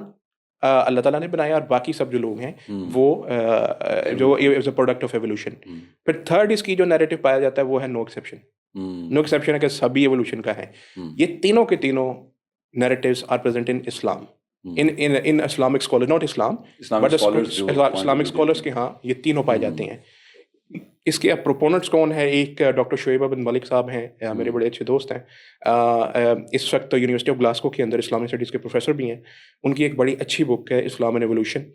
अल्लाह ताला ने बनाया और बाकी सब जो लोग हैं वो जो is a product of evolution. फिर थर्ड इसकी जो नैरेटिव पाया जाता है वो है नो एक्सेप्शन, नो एक्सेप्शन है कि सभी एवोल्यूशन का है। ये तीनों के तीनों narratives are present in Islam, in Islamic scholar, not Islam but Islamic scholars के यहाँ ये तीनों पाए जाते हैं। इसके अब प्रोपोनेंट्स कौन है? एक डॉक्टर शोएब बिन मलिक साहब हैं, मेरे बड़े अच्छे दोस्त हैं, इस वक्त तो यूनिवर्सिटी ऑफ ग्लासगो के अंदर इस्लामिक स्टडीज़ के प्रोफेसर भी हैं। उनकी एक बड़ी अच्छी बुक है इस्लाम एंड एवोल्यूशन।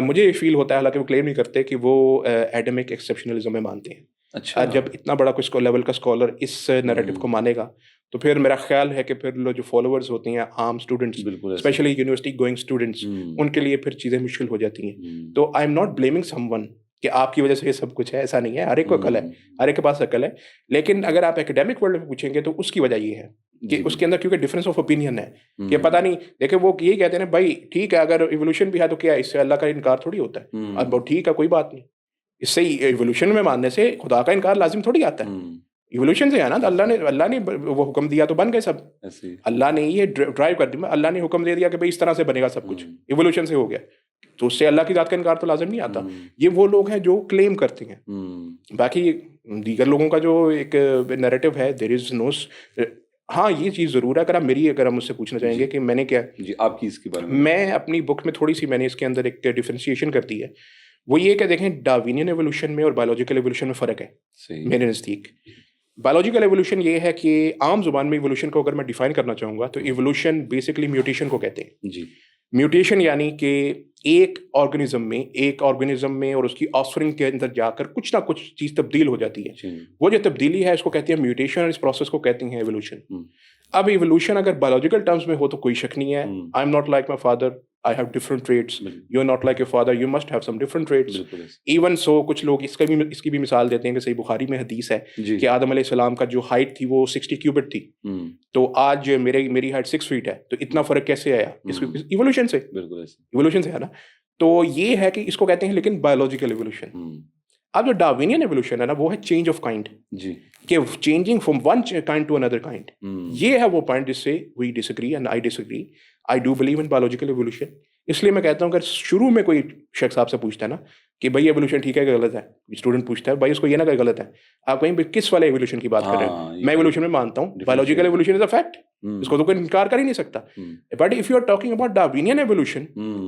मुझे ये फील होता है, हालांकि वो क्लेम नहीं करते, कि वो एडमिक एक्सेप्शनलिज्म में मानते हैं। अच्छा, जब इतना बड़ा कुछ लेवल का स्कॉलर इस नैरेटिव को मानेगा तो फिर मेरा ख्याल है कि फिर जो फॉलोअर्स होते हैं आम students, specially university going students, उनके लिए फिर चीज़ें मुश्किल हो जाती हैं। तो I am not blaming someone कि आपकी वजह से ये सब कुछ है, ऐसा नहीं है। हर एक को अकल है, हर एक के पास अकल है। लेकिन अगर आप एकेडमिक वर्ल्ड में पूछेंगे तो उसकी वजह ये है कि उसके अंदर क्योंकि डिफरेंस ऑफ ओपिनियन है कि पता नहीं, देखिए वो यही कहते हैं ना भाई, ठीक है अगर इवोल्यूशन भी है तो क्या है, इससे अल्लाह का इनकार थोड़ी होता है। अब ठीक है कोई बात नहीं, इससे इवोल्यूशन में मानने से खुदा का इनकार लाजिम थोड़ी आता है। इवोल्यूशन से है ना, तो अल्लाह ने वो हुक्म दिया तो बन गए सब। अल्लाह ने ये ड्राइव कर दिया, अल्लाह ने हुक्म दे दिया कि भाई इस तरह से बनेगा सब कुछ, इवोल्यूशन से हो गया, तो उससे अल्लाह की जात का इनकार तो लाजिम नहीं आता। ये वो लोग हैं जो क्लेम करते हैं। बाकी दीगर लोगों का जो एक नैरेटिव है, देयर इज नो। हाँ, ये चीज़ ज़रूर है, अगर आप मुझसे पूछना चाहेंगे कि मैंने क्या जी आपकी इसके बारे में, मैं अपनी बुक में थोड़ी सी मैंने इसके अंदर एक डिफरेंशिएशन कर दी है। वो ये कि देखें, डार्विनियन एवोल्यूशन में और बायोलॉजिकल एवोल्यूशन में फ़र्क है मेरे नज़दीक। बायोलॉजिकल एवोल्यूशन ये है कि आम जुबान में इवोल्यूशन को अगर मैं डिफाइन करना चाहूँगा तो इवोल्यूशन बेसिकली म्यूटेशन को कहते हैं जी। म्यूटेशन यानी कि एक ऑर्गेनिज्म में और उसकी ऑफस्प्रिंग के अंदर जाकर कुछ ना कुछ चीज़ तब्दील हो जाती है। वो जो तब्दीली है इसको कहते हैं म्यूटेशन, और इस प्रोसेस को कहते हैं एवोल्यूशन। अब इवोल्यूशन अगर बायोलॉजिकल टर्म्स में हो तो कोई शक नहीं है, I am not like my father, I have different traits. You're not like your father. You must have some different traits. Even so, कुछ लोग इसकी भी मिसाल देते हैं कि सही बुखारी में हदीस है कि आदम अलैहिस्सलाम का जो हाइट थी वो 60 क्यूबिट थी, तो आज मेरी हाइट 6 फीट है, तो इतना फर्क कैसे आया? इवोल्यूशन से, इवोल्यूशन से है ना। तो ये है कि इसको कहते हैं लेकिन बायोलॉजिकल इवोल्यूशन। अब जो डार्विनियन एवोल्यूशन है ना, वो है चेंज ऑफ काइंड, कि changing from one kind to another kind. ये है वो पॉइंट जिससे we disagree and I disagree. I do believe in biological evolution. इसलिए मैं कहता हूँ अगर शुरू में कोई शख्स आपसे पूछता है ना कि भाई एवोल्यूशन ठीक है कि गलत है, स्टूडेंट पूछता है भाई उसको ये ना कहे गलत है, आप कहीं किस वाले एवोल्यूशन की बात कर रहे हैं? मैं एवोल्यूशन में मानता हूँ biological evolution is a fact, इसको तो कोई इनकार कर ही नहीं सकता। But if you are talking about Darwinian evolution,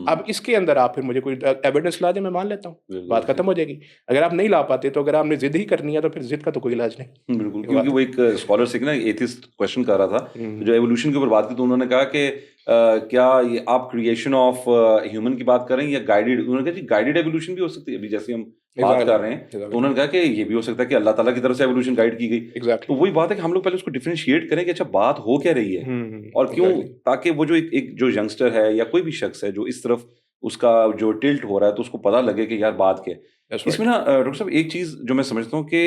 अब इसके अंदर आप फिर मुझे कोई एविडेंस ला दे, मैं मान लेता हूँ, बात खत्म हो जाएगी। अगर आप नहीं ला पाते तो अगर आपने जिद ही करनी है तो फिर जिद का तो कोई इलाज नहीं। बिल्कुल, क्योंकि वो एक स्कॉलर से ना एथिस्ट क्वेश्चन कर रहा था, जो एवोल्यूशन के ऊपर बात की, तो उन्होंने कहा कि क्या ये आप क्रिएशन ऑफ ह्यूमन की बात कर रहे हैं या गाइडेड? उन्होंने कहा जी गाइडेड एवोल्यूशन भी हो सकती है, अभी जैसे हम बात कर रहे हैं, तो उन्होंने कहा कि ये भी हो सकता है कि अल्लाह ताला की तरफ से एवोल्यूशन गाइड की गई। तो वही बात है कि हम लोग पहले उसको डिफरेंशिएट करें कि अच्छा बात हो क्या रही है और क्यों, ताकि वो जो एक जो यंगस्टर है या कोई भी शख्स है जो इस तरफ उसका जो टिल्ट हो रहा है तो उसको पता लगे कि यार बात क्या है। इसमें ना डॉक्टर साहब एक चीज जो मैं समझता हूँ कि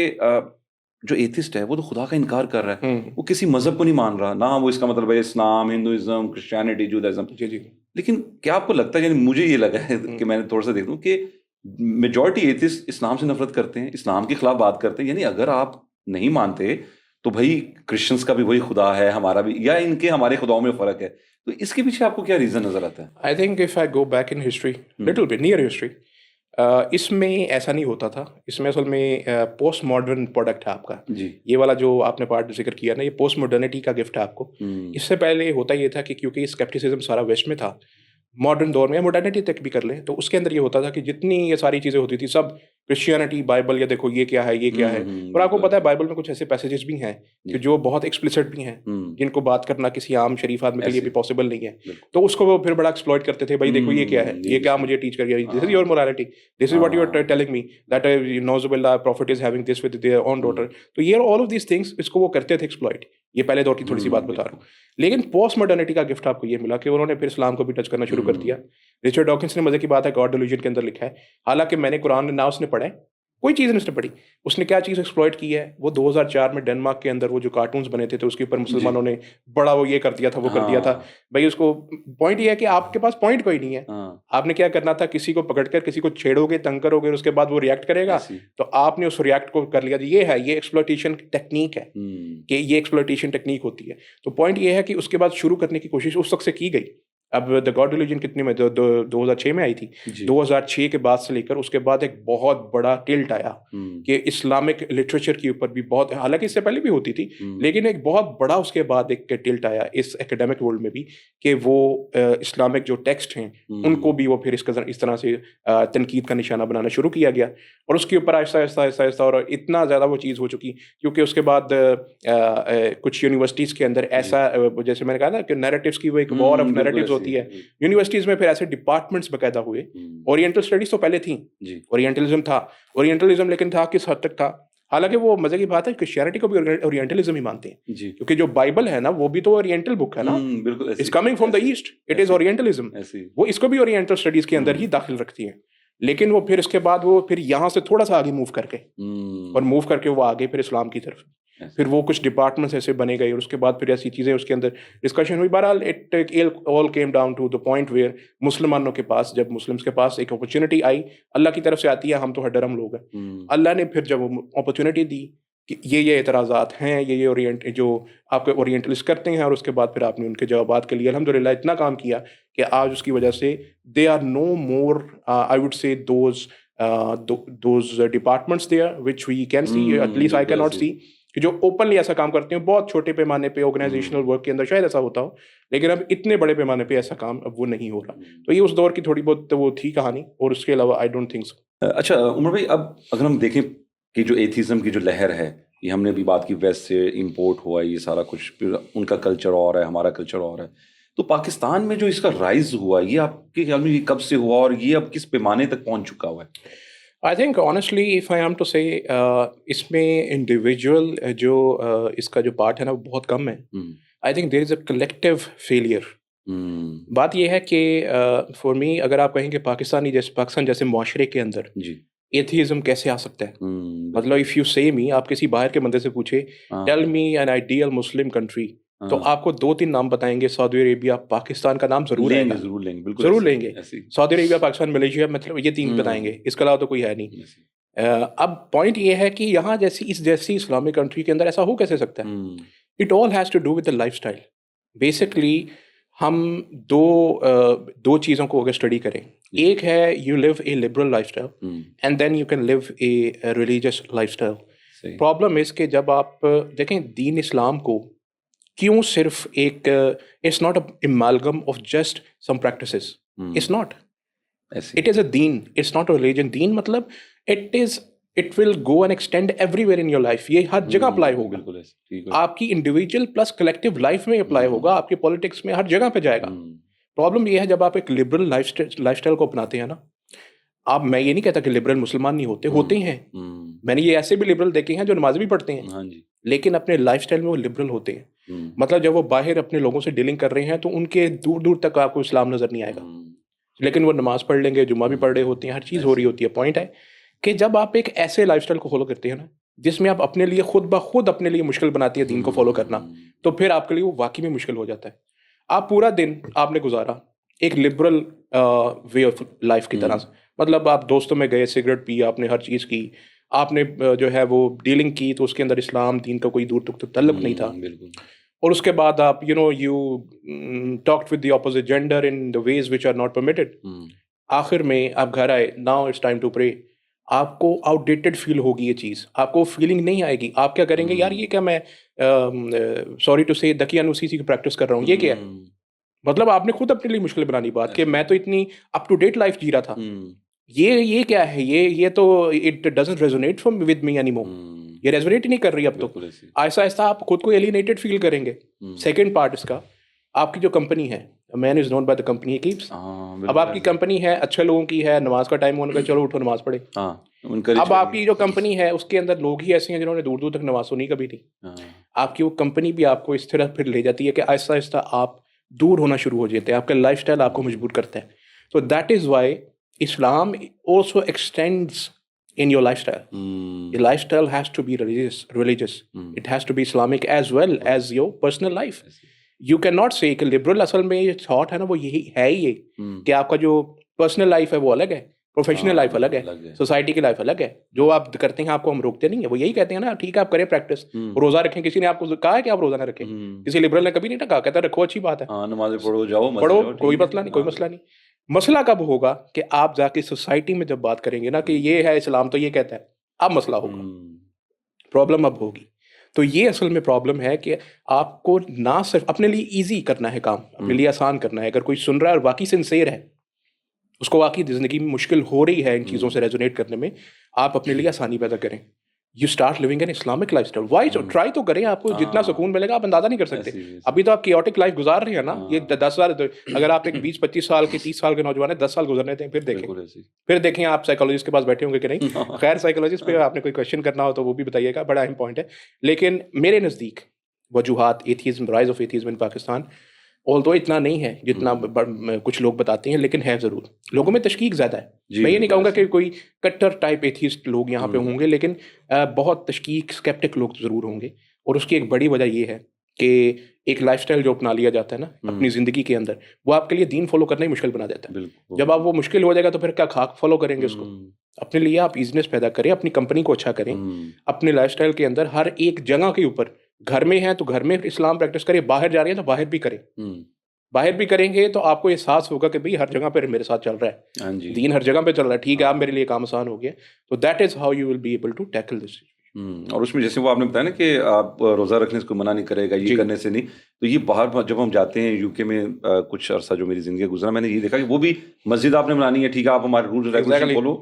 जो एथिस्ट है वो तो खुदा का इनकार कर रहा है, वो किसी मजहब को नहीं मान रहा ना, वो इसका मतलब है इस्लाम, हिंदुइज्म, क्रिश्चियनिटी, जूदाइज्म। लेकिन क्या आपको लगता है, यानी मुझे ये लगा है कि मैंने थोड़ा सा देखूं कि मेजॉरिटी एथिस्ट इस्लाम से नफरत करते हैं, इस्लाम के खिलाफ बात करते हैं। यानी अगर आप नहीं मानते तो भाई क्रिश्चियंस का भी वही खुदा है, हमारा भी, या इनके हमारे खुदाओं में फर्क है, तो इसके पीछे आपको क्या रीजन नजर आता है? I think if I go back in history, little bit near history, इसमें ऐसा नहीं होता था। इसमें असल में पोस्ट मॉडर्न प्रोडक्ट है आपका जी। ये वाला जो आपने पार्ट जिक्र किया ना, ये पोस्ट मॉडर्निटी का गिफ्ट है आपको। इससे पहले होता ये था कि क्योंकि स्केप्टिसिज्म सारा वेस्ट में था, मॉडर्न दौर में, मॉडर्निटी तक भी कर लें, तो उसके अंदर ये होता था कि जितनी ये सारी चीज़ें होती थी सब क्रिश्चियनिटी, बाइबल, या देखो ये क्या है, ये क्या है। और आपको पता है बाइबल में कुछ ऐसे पैसेजेस भी हैं कि जो बहुत एक्सप्लिसिट भी हैं, जिनको बात करना किसी आम शरीफ आदमी के लिए भी पॉसिबल नहीं है। तो उसको वो फिर बड़ा एक्सप्लॉइट करते थे, भाई देखो ये क्या है, ये क्या मुझे टीच कर गया, this is your morality, this is what you are telling me that नौजुबिल्लाह prophet is having this with their own daughter. तो ये ऑल ऑफ दीस थिंग्स इसको वो करते थे एक्सप्लॉइट। ये पहले दौर की थोड़ी सी बात बता रहा हूँ। लेकिन पोस्ट मॉडर्निटी का गिफ्ट आपको ये मिला कि उन्होंने फिर इस्लाम को भी टच करना शुरू कर दिया। रिचर्ड डॉकिंस ने, मजे की बात है, गॉड डिल्यूजन के अंदर लिखा है, हालांकि मैंने कुरान ना उसने पढ़ा है, कोई चीज़ नहीं उसने पढ़ी, उसने क्या चीज़ एक्सप्लॉइट की है, वो 2004 में डेनमार्क के अंदर वो जो कार्टून्स बने थे उसके ऊपर मुसलमानों ने बड़ा वो ये कर दिया था, वो कर दिया था। भाई उसको पॉइंट ये है कि आपके पास पॉइंट कोई नहीं है, आपने क्या करना था, किसी को पकड़कर किसी को छेड़ोगे, तंग करोगे, उसके बाद वो रिएक्ट करेगा, तो आपने उस रिएक्ट को कर लिया। ये है, ये एक्सप्लॉइटेशन टेक्निक है कि ये एक्सप्लॉइटेशन टेक्निक होती है। तो पॉइंट ये है कि उसके बाद शुरू करने की कोशिश उस वक्त से की गई। अब द गॉड रिलीजन कितने में 2006 में आई थी। जी 2006 के बाद से लेकर उसके बाद एक बहुत बड़ा टिल्ट आया कि इस्लामिक लिटरेचर के ऊपर भी बहुत, हालांकि इससे पहले भी होती थी, लेकिन एक बहुत बड़ा उसके बाद एक टिल्ट आया इस एकेडमिक वर्ल्ड में भी कि वो इस्लामिक जो टेक्स्ट हैं उनको भी वो फिर इस तरह से तनकीद का निशाना बनाना शुरू किया गया, और उसके ऊपर आहिस्ता आहिस्ता आहिस्ता आहिस्ता और इतना ज़्यादा वो चीज़ हो चुकी, क्योंकि उसके बाद कुछ यूनिवर्सिटीज़ के अंदर ऐसा जैसे मैंने कहा ना कि नैरेटिव्स की वो एक वॉर ऑफ नैरेटिव्स होती है, यूनिवर्सिटीज़ में फिर ऐसे डिपार्टमेंट्स बाकायदा हुए। ओरिएंटल स्टडीज़ तो पहले थी, ओरिएंटलिज्म था, ओरिएंटलिज्म लेकिन था किस हद तक था, हालांकि वो मजे की बात है क्रिश्चियनिटी को भी ओरिएंटलिज्म ही मानते हैं, क्योंकि जो बाइबल है ना वो भी तो ओरिएंटल बुक है ना, it's coming from the east, it is orientalism, वो इसको भी ओरिएंटल स्टडीज के अंदर ही दाखिल रखती है। लेकिन वो फिर इसके बाद वो फिर यहाँ से थोड़ा सा आगे मूव करके और मूव करके वो आगे फिर इस्लाम की तरफ, फिर वो कुछ डिपार्टमेंट्स ऐसे बने गए और उसके बाद फिर ऐसी चीज़ें उसके अंदर डिस्कशन हुई। बहरहाल it all came down to the point where मुसलमानों के पास, जब मुस्लिम्स के पास एक अपॉर्चुनिटी आई, अल्लाह की तरफ से आती है, हम तो हडरम लोग हैं, अल्लाह ने फिर जब अपॉर्चुनिटी दी कि ये एतराज़ात हैं, ये ओरिएंट जो आपके ओरिएंटलिस्ट करते हैं, और उसके बाद फिर आपने उनके जवाबात के लिए अल्हम्दुलिल्लाह इतना काम किया कि आज उसकी वजह से they are no more I would say those departments there which we can see, at least I can not see, कि जो ओपनली ऐसा काम करते हैं। बहुत छोटे पैमाने पे ऑर्गेनाइजेशनल वर्क के अंदर शायद ऐसा होता हो, लेकिन अब इतने बड़े पैमाने पे ऐसा काम अब वो नहीं हो रहा। तो ये उस दौर की थोड़ी बहुत तो वो थी कहानी, और उसके अलावा आई डोंट थिंक सो। अच्छा उमर भाई, अब अगर हम देखें कि जो एथीज़म की जो लहर है, ये हमने भी बात की वेस्ट से इंपोर्ट हुआ, ये सारा कुछ, उनका कल्चर और है, हमारा कल्चर और है, तो पाकिस्तान में जो इसका राइज हुआ, ये आपके ख्याल में ये कब से हुआ और ये अब किस पैमाने तक पहुंच चुका हुआ है? I think honestly if I am to say इसमें इंडिविजुअल जो इसका जो पार्ट है ना वो बहुत कम है। I think there is a collective failure. बात यह है कि फॉर मी अगर आप कहेंगे पाकिस्तान जैसे मुआशरे के अंदर जी एथीज़म कैसे आ सकता है, मतलब इफ़ यू से मी, आप किसी बाहर के बंदे से पूछे tell me an ideal Muslim country, तो आपको 2-3 नाम बताएंगे, सऊदी अरेबिया, पाकिस्तान का नाम जरूर लेंगे, जरूर लेंगे, सऊदी अरेबिया, पाकिस्तान, मलेशिया, मतलब ये 3 बताएंगे, इसके अलावा तो कोई है नहीं। अब पॉइंट ये है कि यहाँ जैसी इस्लामिक कंट्री के अंदर ऐसा हो कैसे सकता है? It all has to do with the lifestyle. Basically हम दो चीज़ों को अगर स्टडी करें, एक है you live a liberal lifestyle and then you can live a religious lifestyle. Problem इस कि जब आप देखें दीन इस्लाम को क्यों सिर्फ एक it's not a amalgam of just some practices, it's not, it is a दीन, इट्स नॉट अ रिलीजन। दीन मतलब it will go and extend everywhere in your life, ये हर जगह अप्लाई होगा, आपकी इंडिविजुअल प्लस कलेक्टिव लाइफ में apply होगा, आपके पॉलिटिक्स में, हर जगह पे जाएगा। प्रॉब्लम ये है जब आप एक लिबरल लाइफस्टाइल को अपनाते हैं ना, आप, मैं ये नहीं कहता कि लिबरल मुसलमान नहीं होते हैं, मैंने ये ऐसे भी लिबरल देखे हैं जो नमाज भी पढ़ते हैं, लेकिन अपने लाइफस्टाइल में वो लिबरल होते हैं। मतलब जब वो बाहर अपने लोगों से डीलिंग कर रहे हैं तो उनके दूर दूर तक आपको इस्लाम नजर नहीं आएगा, लेकिन वो नमाज पढ़ लेंगे, जुम्मा भी पढ़ रहे होते हैं, हर चीज़ हो रही होती है। पॉइंट है कि जब आप एक ऐसे लाइफस्टाइल को फॉलो करते हैं ना जिसमें आप अपने लिए खुद ब खुद अपने लिए मुश्किल बनाती है दीन को फॉलो करना, तो फिर आपके लिए वो वाकई में मुश्किल हो जाता है। आप पूरा दिन आपने गुजारा एक लिबरल वे ऑफ लाइफ की तरह से, मतलब आप दोस्तों में गए, सिगरेट पी, आपने हर चीज़ की, आपने जो है वो डीलिंग की, तो उसके अंदर इस्लाम दीन का कोई दूर तक तो तल्लुक नहीं था। और उसके बाद आप you talked with the opposite gender in the ways which are not permitted. आखिर में आप घर आए, now it's time to pray, आपको आउटडेटेड फील होगी ये चीज़, आपको फीलिंग नहीं आएगी। आप क्या करेंगे, यार ये क्या मैं सॉरी टू से दकियानुसी की प्रैक्टिस कर रहा हूँ, ये क्या है? मतलब आपने खुद अपने लिए मुश्किल बनानी बात कि मैं तो इतनी अप टू डेट लाइफ जी रहा था, ये क्या है, ये तो it doesn't resonate from with me anymore, ये रेजोनेट ही नहीं कर रही अब तो। आहिस्ता आहिस्ता आप खुद को एलिनेटेड फील करेंगे। सेकंड पार्ट इसका, आपकी जो कंपनी है, man is known by the company he keeps. अब आपकी कंपनी है, अच्छे लोगों की है, नमाज का टाइम होने का, चलो उठो नमाज पढ़े। अब आपकी जो कंपनी है उसके अंदर लोग ही ऐसे हैं जिन्होंने दूर दूर तक नमाज सुनी कभी नहीं। आपकी वो कंपनी भी आपको इस तरह फिर ले जाती है कि आहिस्ता आहिस्ता आप दूर होना शुरू हो जाते हैं, आपका लाइफस्टाइल आपको मजबूर करता है। तो that is why Islam also extends in your lifestyle. Your lifestyle has to be religious. It has to be Islamic as well as your personal life. You cannot say कि liberal असल में ये thought है ना वो यही है ही ये कि आपका जो personal life है वो अलग है, प्रोफेशनल लाइफ अलग है, अलग है। सोसाइटी की लाइफ अलग है। जो आप करते हैं आपको हम रोकते नहीं है, वो यही कहते हैं ना, ठीक है आप करें प्रैक्टिस, रोजा रखें। किसी ने आपको कहा है कि आप रोजा ना रखें? किसी लिबरल ने कभी नहीं कहा, कहता रखो अच्छी बात है, हाँ, नमाज़ें पढ़ो, जाओ मस्जिद पढ़ो, जाओ, कोई ठीक है। मसला नहीं, कोई हाँ। मसला नहीं। मसला कब होगा कि आप जाके सोसाइटी में जब बात करेंगे ना कि ये है इस्लाम तो ये कहता है, अब मसला होगा, प्रॉब्लम अब होगी। तो ये असल में प्रॉब्लम है कि आपको ना सिर्फ अपने लिए इजी करना है काम, अपने लिए आसान करना है। अगर कोई सुन रहा है और वाकई सिंसेयर है, उसको वाकई ज़िंदगी में मुश्किल हो रही है इन चीज़ों से रेजोनेट करने में, आप अपने लिए आसानी पैदा करें। You start living an Islamic lifestyle. Why try तो करें, आपको जितना सुकून मिलेगा आप अंदाजा नहीं कर सकते। अभी तो आप कियोटिक लाइफ गुजार रहे हैं ना, ये 10 साल, अगर आप एक 20-25 साल के 30 साल के नौजवान है, 10 साल गुजरने दें, फिर देखें आप साइकोलॉजिस्ट के पास बैठे होंगे कि नहीं। खैर साइकोलॉजिस्ट पे आपने कोई क्वेश्चन करना हो तो वो भी बताइएगा, बड़ा अहम पॉइंट है। लेकिन मेरे नज़दीक वजूहात atheism, rise of atheism in Pakistan, although इतना नहीं है जितना कुछ लोग बताते हैं, लेकिन है ज़रूर। लोगों में तशकीक ज़्यादा है। मैं ये नहीं कहूँगा कि कोई कट्टर टाइप एथियस्ट लोग यहाँ पे होंगे, लेकिन बहुत तशकीक स्केप्टिक लोग ज़रूर होंगे। और उसकी एक बड़ी वजह ये है कि एक लाइफस्टाइल जो अपना लिया जाता है ना अपनी ज़िंदगी के अंदर, वो आपके लिए दीन फॉलो करना ही मुश्किल बना देता है। जब आप वो मुश्किल हो जाएगा तो फिर क्या खाक फॉलो करेंगे उसको? अपने लिए आप ईजीनेस पैदा करें, अपनी कंपनी को अच्छा करें, अपने लाइफस्टाइल के अंदर हर एक जगह के ऊपर, घर में है तो घर में इस्लाम प्रैक्टिस करें, बाहर जा रहे हैं तो बाहर भी करें। बाहर भी करेंगे तो आपको एहसास होगा कि भाई हर जगह पर मेरे साथ चल रहा है, दीन हर जगह पे चल रहा है, ठीक है, आप मेरे लिए काम आसान हो गया। तो that is how you will be able to tackle this. और उसमें जैसे वो आपने बताया ना कि आप रोज़ा रखने से कोई मना नहीं करेगा, ये करने से नहीं, तो ये बाहर जब हम जाते हैं यूके में, कुछ अरसा जो मेरी ज़िंदगी गुजरा, मैंने ये देखा कि वो भी मस्जिद आपने बनानी है, ठीक है, आप हमारे रूल्स रेगुलेशन फॉलो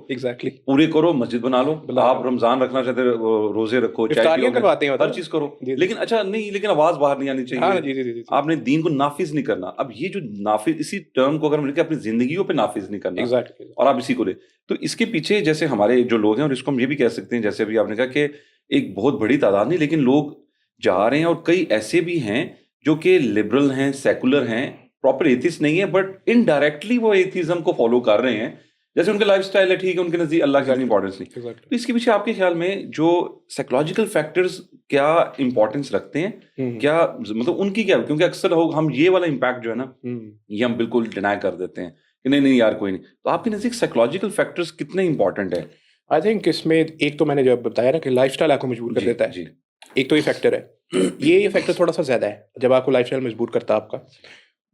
पूरे करो, मस्जिद बना लो, आप रमज़ान रखना चाहते हो रोज़े रखो, चाय करवाते हैं, हर चीज़ करो, लेकिन अच्छा नहीं, लेकिन आवाज़ बाहर नहीं आनी चाहिए, आपने दीन को नाफिज नहीं करना। अब ये जो नाफिज, इसी टर्म को अगर हम लेके अपनी जिंदगियों पे नाफिज नहीं करना, और आप इसी को ले, तो इसके पीछे जैसे हमारे जो लोग हैं, और इसको हम ये भी कह सकते हैं, जैसे अभी आपने कहा कि एक बहुत बड़ी तादाद नहीं, लेकिन लोग जा रहे हैं, और कई ऐसे भी हैं जो कि लिबरल हैं, सेकुलर हैं, प्रॉपर एथिस्ट नहीं है, बट इनडायरेक्टली वो एथिज्म को फॉलो कर रहे हैं, जैसे उनका लाइफस्टाइल है, ठीक है, उनके नजदीक अल्लाह की इंपॉर्टेंस नहीं। तो इसके पीछे आपके ख्याल में जो साइकोलॉजिकल फैक्टर्स क्या इंपॉर्टेंस रखते हैं, क्या मतलब उनकी क्या, क्योंकि अक्सर हम ये वाला इम्पैक्ट जो है ना, ये हम बिल्कुल डिनाई कर देते हैं कि नहीं नहीं यार कोई नहीं। तो आपके नजदीक साइकोलॉजिकल फैक्टर्स कितने इंपॉर्टेंट है? आई थिंक इसमें एक तो मैंने जब बताया ना कि लाइफस्टाइल आपको मजबूर कर देता है, एक तो ये फैक्टर है, ये फैक्टर थोड़ा सा ज्यादा है जब आपको लाइफस्टाइल मजबूर करता है आपका।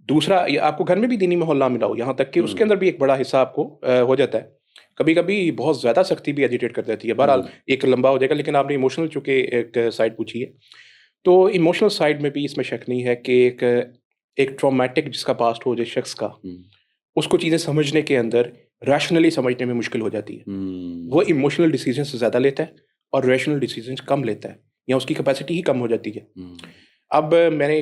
दूसरा, आपको घर में भी दीनी माहौल ना मिला हो, यहाँ तक कि उसके अंदर भी एक बड़ा हिस्सा आपको हो जाता है। कभी कभी बहुत ज़्यादा सख्ती भी एजिटेट कर देती है। बहरहाल एक लंबा हो जाएगा, लेकिन आपने इमोशनल चूँकि एक साइड पूछी है, तो इमोशनल साइड में भी इसमें शक नहीं है कि एक ट्रॉमेटिक जिसका पास्ट हो जिस शख्स का, उसको चीज़ें समझने के अंदर रैशनली समझने में मुश्किल हो जाती है। वो इमोशनल डिसीजन ज्यादा लेता है और रैशनल डिसीजन कम लेता है, या उसकी कैपेसिटी ही कम हो जाती है। अब मैंने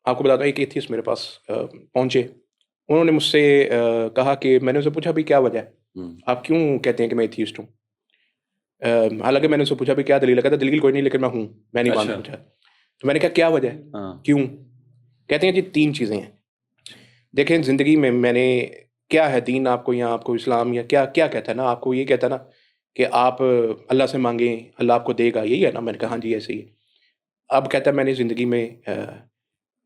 आपको बताता हूँ, एक एथियस्ट मेरे पास पहुंचे, उन्होंने मुझसे कहा कि मैंने उनसे पूछा भी क्या वजह है, आप क्यों कहते हैं कि मैं एथियस्ट हूँ? हालांकि मैंने उनसे पूछा भी क्या दलील है, कहता दलील कोई नहीं, लेकिन मैं हूँ, मैं नहीं मानता। पूछा तो मैंने कहा क्या वजह है, क्यों? कहते हैं जी 3 चीज़ें हैं। देखें ज़िंदगी में मैंने क्या है, दीन आपको या आपको इस्लाम या क्या क्या कहता है ना, आपको ये कहता है ना कि आप अल्लाह से मांगें, अल्लाह आपको देगा, यही है ना? मैंने कहा हाँ जी ऐसे ही है। अब कहता है मैंने ज़िंदगी में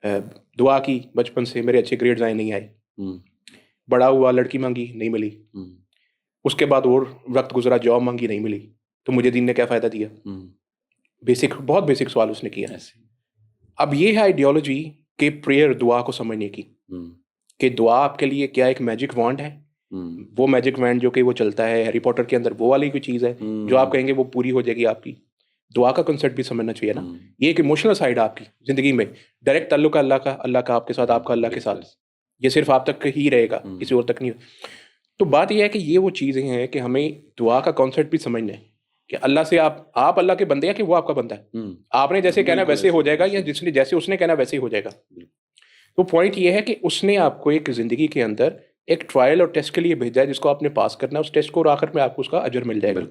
दुआ की, बचपन से मेरे अच्छे ग्रेड्स आए, नहीं आए, बड़ा हुआ लड़की मांगी, नहीं मिली, उसके बाद और वक्त गुजरा, जॉब मांगी, नहीं मिली, तो मुझे दीन ने क्या फ़ायदा दिया? बेसिक, बहुत बेसिक सवाल उसने किया। अब ये है आइडियोलॉजी कि प्रेयर, दुआ को समझने की, कि दुआ आपके लिए क्या एक मैजिक वॉन्ड है, वो मैजिक वॉन्ड जो कि वो चलता है हैरी पॉटर के अंदर, वो वाली कोई चीज़ है जो आप कहेंगे वो पूरी हो जाएगी आपकी। दुआ का कंसेप्ट भी समझना चाहिए ना। ये एक इमोशनल साइड आपकी ज़िंदगी में, डायरेक्ट ताल्लुक अल्लाह का आपके साथ, आपका अल्लाह के साथ, ये सिर्फ आप तक ही रहेगा, किसी और तक नहीं। तो बात यह है कि ये वो चीज़ें हैं कि हमें दुआ का कॉन्सेप्ट भी समझना है कि अल्लाह से आप अल्लाह के बंदे हैं कि वो आपका बंदा है। आपने जैसे कहना वैसे हो जाएगा, या जिसने जैसे उसने कहना वैसे ही हो जाएगा। तो पॉइंट ये है कि उसने आपको एक ज़िंदगी के अंदर एक ट्रायल और टेस्ट के लिए भेजा है, जिसको आपने पास करना है उस टेस्ट को, और आखिर में आपको उसका अजर मिल जाएगा।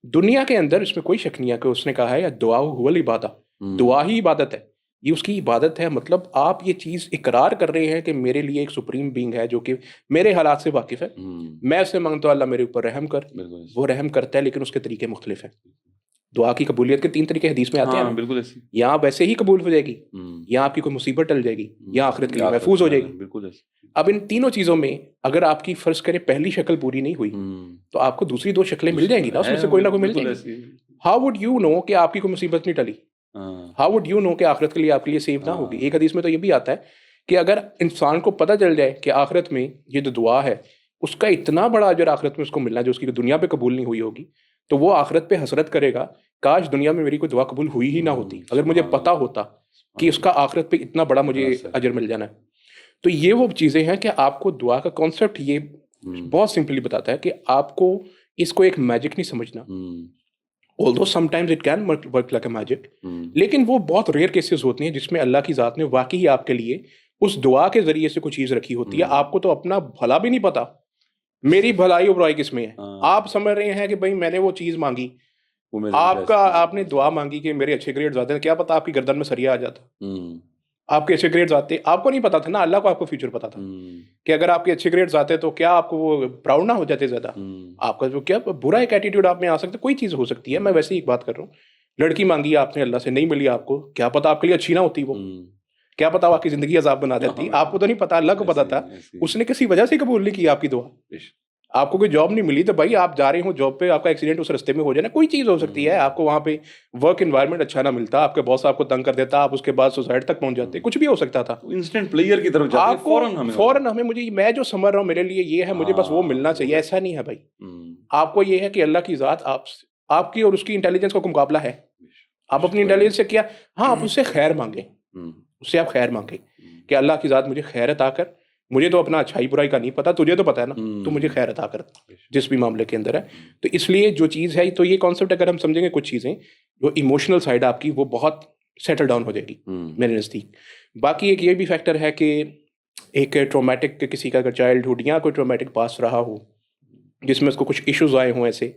दुनिया के अंदर इसमें कोई शक नहीं है कि उसने कहा है या दुआ हुवल इबादत, दुआ ही इबादत है, ये उसकी इबादत है। मतलब आप ये चीज़ इकरार कर रहे हैं कि मेरे लिए एक सुप्रीम बीइंग है जो कि मेरे हालात से वाकिफ़ है, मैं उससे मांगता हूँ अल्लाह मेरे ऊपर रहम कर, वो रहम करता है, लेकिन उसके तरीके मुख्तलिफ हैं। दुआ की कबूलियत के 3 तरीके हदीस में आते हैं। बिल्कुल ऐसे। या वैसे ही कबूल हो जाएगी, या आपकी कोई मुसीबत टल जाएगी, या आखिरत के लिए महफूज हो जाएगी। बिल्कुल ऐसे। अब इन तीनों चीजों में अगर आपकी फर्ज करें पहली शक्ल पूरी नहीं हुई तो आपको दूसरी 2 शक्लें मिल जाएंगी ना, उसमें से कोई ना कोई मिल जाएगी। हाउ वुड यू नो कि आपकी कोई मुसीबत नहीं टली? हाउ वुड यू नो कि आखिरत के लिए आपके लिए सेव ना होगी? एक हदीस में तो ये भी आता है कि अगर इंसान को पता चल जाए कि आखिरत में ये जो दुआ है उसका इतना बड़ा अजर आखिरत में उसको मिलना है जो उसकी दुनिया पे कबूल नहीं हुई होगी, तो वो आखिरत पे हसरत करेगा, काश दुनिया में मेरी कोई दुआ कबूल हुई ही ना होती, अगर मुझे पता होता कि उसका आखिरत पे इतना बड़ा मुझे अजर मिल जाना है। तो ये वो चीज़ें हैं कि आपको दुआ का कॉन्सेप्ट ये बहुत सिंपली बताता है कि आपको इसको एक मैजिक नहीं समझना, although sometimes it can work like a magic, लेकिन वो बहुत रेयर केसेस होती हैं जिसमें अल्लाह की ज़ात ने वाकई आपके लिए उस दुआ के जरिए से कोई चीज़ रखी होती है। आपको तो अपना भला भी नहीं पता, मेरी भलाई और बुराई किसमें है। आप समझ रहे हैं कि भाई मैंने वो चीज़ मांगी, आपने दुआ मांगी कि मेरे अच्छे ग्रेड्स आते हैं, क्या पता आपकी गर्दन में सरिया आ जाता, आपके अच्छे ग्रेड्स आते, आपको नहीं पता था ना, अल्लाह को आपको फ्यूचर पता था कि अगर आपके अच्छे ग्रेड्स आते तो क्या आपको वो प्राउड ना हो जाते ज्यादा, आपका जो क्या बुरा एक एटीट्यूड आप में आ सकता, कोई चीज़ हो सकती है। मैं वैसे ही एक बात कर रहा हूँ, लड़की मांगी आपने अल्लाह से, नहीं मिली आपको, क्या पता आपके लिए अच्छी ना होती वो, क्या पता वो आपकी जिंदगी अजाब बना देती, आपको तो नहीं पता, अल्लाह को पता था। उसने किसी वजह से कबूल नहीं की आपकी दुआ। आपको कोई जॉब नहीं मिली तो भाई आप जा रहे हो जॉब पे, आपका एक्सीडेंट उस रास्ते में हो जाए ना, कोई चीज़ हो सकती है, आपको वहाँ पे वर्क एनवायरनमेंट अच्छा ना मिलता, आपके बॉस आपको तंग कर देता, आप उसके बाद सुसाइड तक पहुंच जाते, कुछ भी हो सकता था। इंस्टेंट प्लेयर की तरफ जाते, फौरन हमें मुझे, मैं जो समझ रहा हूँ मेरे लिए ये है, मुझे बस वो मिलना चाहिए, ऐसा नहीं है भाई। आपको ये है कि अल्लाह की ज़ात आपकी और उसकी इंटेलिजेंस का मुकाबला है। आप अपनी इंटेलिजेंस से क्या, हाँ आप उससे खैर मांगे, उससे आप खैर मांगे कि अल्लाह की ज़ात मुझे खैर अता कर, मुझे तो अपना अच्छाई बुराई का नहीं पता, तुझे तो पता है ना, तो मुझे खैर अता कर जिस भी मामले के अंदर है। तो इसलिए जो चीज़ है, तो ये कॉन्सेप्ट अगर हम समझेंगे, कुछ चीज़ें जो इमोशनल साइड आपकी वो बहुत सेटल डाउन हो जाएगी मेरे नज़दीक। बाकी एक ये भी फैक्टर है कि एक ट्रोमेटिक किसी का अगर चाइल्डहुड या कोई ट्रोमेटिक पास रहा हो जिसमें उसको कुछ इश्यूज आए हों ऐसे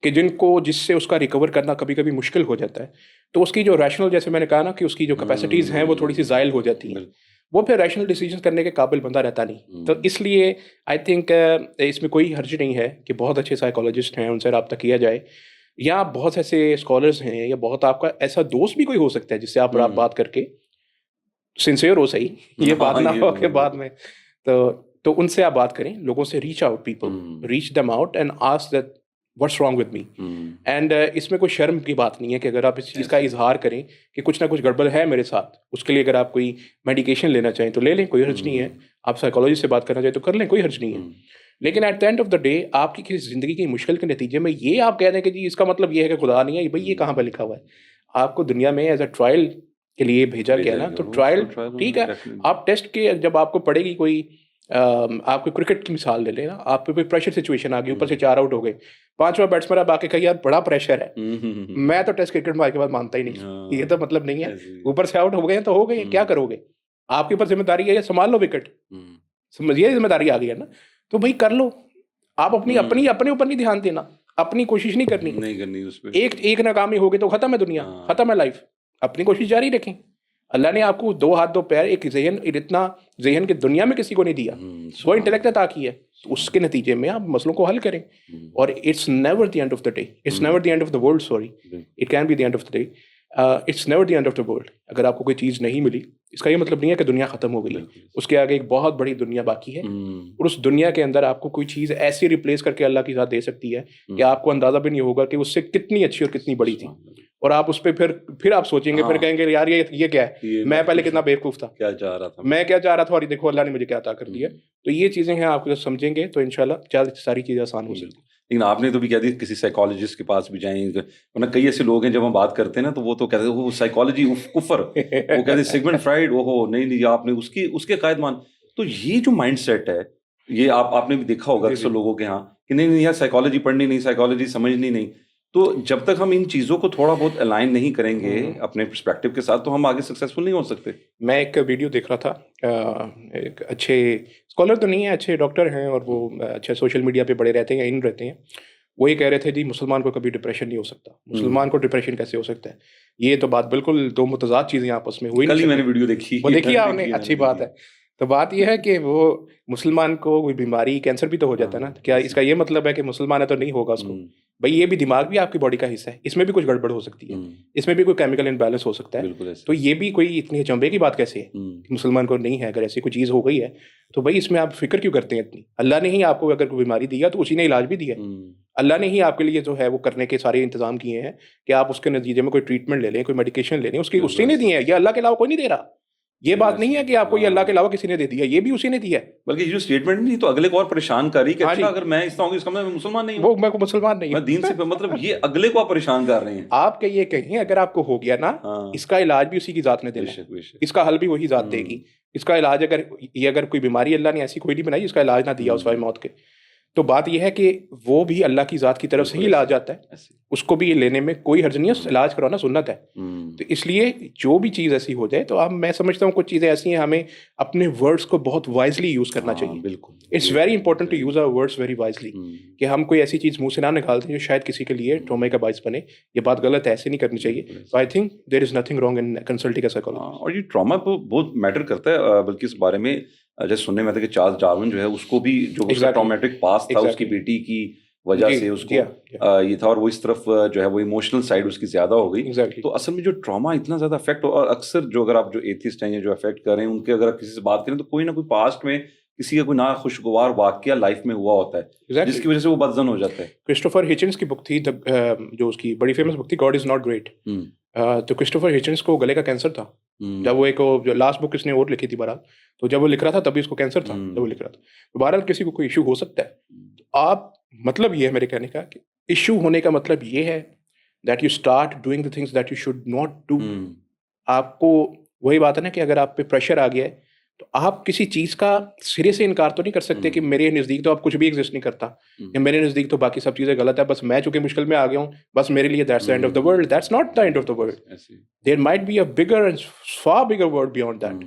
कि जिससे उसका रिकवर करना कभी कभी मुश्किल हो जाता है, तो उसकी जो रैशनल, जैसे मैंने कहा ना कि उसकी जो कैपेसिटीज़ हैं वो थोड़ी सी ज़ायल हो जाती हैं, वो फिर रैशनल डिसीजन करने के काबिल बंदा रहता नहीं। तो इसलिए आई थिंक इसमें कोई हर्ज नहीं है कि बहुत अच्छे साइकोलॉजिस्ट हैं, उनसे रब्ता किया जाए, या बहुत ऐसे स्कॉलर्स हैं, या बहुत आपका ऐसा दोस्त भी कोई हो सकता है जिससे आप बात करके सिंसियर हो, सही ये बात ना हो के बाद में, तो उनसे आप बात करें, लोगों से reach out people, reach them out and ask that what's wrong with me. And इसमें कोई शर्म की बात नहीं है कि अगर आप इस चीज़ का इजहार करें कि कुछ ना कुछ गड़बड़ है मेरे साथ, उसके लिए अगर आप कोई मेडिकेशन लेना चाहें तो ले लें, कोई हर्ज नहीं है। आप साइकोलॉजिस्ट से बात करना चाहें तो कर लें, कोई हर्ज नहीं है। लेकिन at the end of the day आपकी किसी ज़िंदगी की मुश्किल के नतीजे में ये आप कह दें कि जी इसका मतलब ये है कि खुदा नहीं है, भाई ये कहाँ पर लिखा हुआ है? आपको दुनिया में एज अ ट्रायल के लिए भेजा गया ना, तो ट्रायल ठीक है, आप टेस्ट के जब आपको पड़ेगी कोई, आपको क्रिकेट की मिसाल ले लेना, आपको कोई प्रेशर सिचुएशन आ गई, ऊपर से 4 आउट हो गए, 5वां बैट्समैन अब आके कहा यार बड़ा प्रेशर है, मैं तो टेस्ट क्रिकेट मार के बाद मानता ही नहीं, ये तो मतलब नहीं है, ऊपर से आउट हो गए तो हो गए, क्या करोगे? आपके ऊपर जिम्मेदारी है, संभाल लो विकेट, समझिए जिम्मेदारी आ गई है ना, तो भाई कर लो। आप अपने ऊपर नहीं ध्यान देना, अपनी कोशिश नहीं करनी उस पे। एक नाकामी हो गई तो खत्म है दुनिया, खत्म है लाइफ। अपनी कोशिश जारी रखें। अल्लाह ने आपको 2 हाथ 2 पैर, एक इतना जहन की दुनिया में किसी को नहीं दिया, वो इंटेलेक्ट अता की है, तो उसके नतीजे में आप मसलों को हल करें। और it's never the end of the day, it's never the end of the world, sorry, it can be the end of the day, it's never the end of the world. अगर आपको कोई चीज़ नहीं मिली, इसका ये मतलब नहीं है कि दुनिया खत्म हो गई है, उसके आगे एक बहुत बड़ी दुनिया बाकी है, और उस दुनिया के अंदर आपको कोई चीज़ ऐसी रिप्लेस करके अल्लाह की साथ दे सकती है कि आपको अंदाजा भी नहीं होगा कि उससे कितनी अच्छी और कितनी बड़ी थी। और आप उस पर फिर आप सोचेंगे, फिर कहेंगे यार ये क्या है, मैं पहले कितना बेवकूफ़ था, क्या चाह रहा था और देखो अल्लाह ने मुझे क्या अता कर दिया। तो ये चीज़ें हैं, आप समझेंगे तो इंशाल्लाह सारी चीज़ें आसान हो सकती। लेकिन आपने तो भी कह दी किसी साइकोलॉजिस्ट के पास भी जाएंगे, वरना कई ऐसे लोग हैं जब हम बात करते हैं ना तो वो तो कहते हैं वो साइकोलॉजी कुफर, वो कहते हैं सिगमंड फ्राइड, वो नहीं आपने उसके कायद मान। तो ये जो माइंड सेट है, ये आपने भी देखा होगा अक्सर लोगों के यहाँ कि नहीं यार साइकोलॉजी पढ़नी नहीं, साइकोलॉजी समझनी नहीं। तो जब तक हम इन चीज़ों को थोड़ा बहुत अलाइन नहीं करेंगे अपने पर्सपेक्टिव के साथ, तो हम आगे सक्सेसफुल नहीं हो सकते। मैं एक वीडियो देख रहा था, एक अच्छे स्कॉलर तो नहीं है, अच्छे डॉक्टर हैं, और वो अच्छे सोशल मीडिया पे बड़े रहते हैं, इन रहते हैं। वो ये कह रहे थे जी मुसलमान को कभी डिप्रेशन नहीं हो सकता, मुसलमान को डिप्रेशन कैसे हो सकता है? ये तो बात बिल्कुल 2 मुतज़ाद चीज़ें आपस में हुई। कल ही मैंने वीडियो देखी, वो देखी आपने, अच्छी बात है। तो बात यह है कि वो मुसलमान को कोई बीमारी कैंसर भी तो हो जाता है ना, क्या इसका ये मतलब है कि मुसलमान है तो नहीं होगा उसको? भाई ये भी दिमाग भी आपकी बॉडी का हिस्सा है, इसमें भी कुछ गड़बड़ हो सकती है, इसमें भी कोई केमिकल इम्बैलेंस हो सकता है। बिल्कुल ऐसे। तो ये भी कोई इतनी अचंभे की बात कैसे है कि मुसलमान को नहीं है? अगर ऐसी कोई चीज़ हो गई है तो भाई इसमें आप फिक्र क्यों करते हैं इतनी? अल्लाह ने ही आपको अगर कोई बीमारी दिया तो उसी ने इलाज भी दिया है। अल्लाह ने ही आपके लिए जो है वो करने के सारे इंतजाम किए हैं कि आप उसके नतीजे में कोई ट्रीटमेंट ले लें, कोई मेडिकेशन ले लें, उसकी उसी ने दिए हैं, ये अल्लाह के अलावा कोई नहीं दे रहा। ये बात नहीं है कि आपको ये अल्लाह के अलावा किसी ने दे दिया, ये भी उसी ने दिया है। बल्कि ये जो स्टेटमेंट नहीं तो अगले को और परेशान कर रही कि हाँ अच्छा जी। अगर मैं इस तरह हूँ इसका मतलब मैं मुसलमान नहीं हूँ, वो मैं को मुसलमान नहीं मैं हूँ। दीन से मतलब ये अगले को आप परेशान कर रहे हैं। आप ये कहें अगर आपको हो गया ना, हाँ। इसका इलाज भी उसी की जात ने देना है, बेशक बेशक। इसका हल भी वही जात देगी। इसका इलाज अगर कोई बीमारी अल्लाह ने ऐसी कोई नहीं बनाई इसका इलाज ना दिया उस मौत के, तो बात यह है कि वो भी अल्लाह की ज़ात की तरफ से ही इलाज आता है, उसको भी लेने में कोई हर्ज नहीं है, इलाज करवाना सुन्नत है। तो इसलिए जो भी चीज़ ऐसी हो जाए तो अब मैं समझता हूँ कुछ चीज़ें ऐसी हैं हमें अपने वर्ड्स को बहुत वाइजली यूज़ करना चाहिए। बिल्कुल, it's very important to use our words very wisely, कि हम कोई ऐसी चीज़ मुंह से ना निकाल दें जो शायद किसी के लिए ट्रॉमा का बायस बने। ये बात गलत है, ऐसे नहीं करनी चाहिए। तो I think there is nothing wrong in consulting a psychologist. और ये ट्रॉमा बहुत मैटर करता है, बल्कि इस बारे में जैसे सुनने में आता है कि चार्ल्स डार्विन जो है उसको भी जो उसका ट्रॉमेटिक पास्ट था उसकी बेटी की वजह से उसको ये था, और वो इस तरफ जो है वो इमोशनल साइड उसकी ज्यादा हो गई। तो असल में जो ट्रॉमा इतना ज्यादा अफेक्ट, और अक्सर जो अगर आप जो एथिस्ट हैं या जो अफेक्ट कर रहे हैं उनके अगर किसी से बात करें तो कोई ना कोई पास्ट में किसी का कोई ना खुशगवार वाकया लाइफ में हुआ होता है जिसकी वजह से वो बदजन हो जाता है। क्रिस्टोफर हिचन्स की बुक थी जो उसकी बड़ी फेमस बुक थी गॉड इज नॉट ग्रेट। तो क्रिस्टोफर हिचन्स को गले का कैंसर था जब वो जो लास्ट बुक इसने और लिखी थी बहरहाल, तो जब वो लिख रहा था तभी उसको कैंसर था जब वो लिख रहा था। तो बहरहाल किसी को कोई इशू हो सकता है। आप मतलब ये है मेरे कहने का कि इशू होने का मतलब ये है that you start doing the things that you should not do. आपको वही बात है ना कि अगर आप पे प्रेशर आ गया है तो आप किसी चीज़ का सिरे से इनकार तो नहीं कर सकते कि मेरे नज़दीक तो अब कुछ भी एग्जिस्ट नहीं करता, या मेरे नज़दीक तो बाकी सब चीज़ें गलत है, बस मैं चूंकि मुश्किल में आ गया हूँ, बस मेरे लिए that's the end of the world. That's not the end of the world. There might be a bigger end far bigger world beyond that.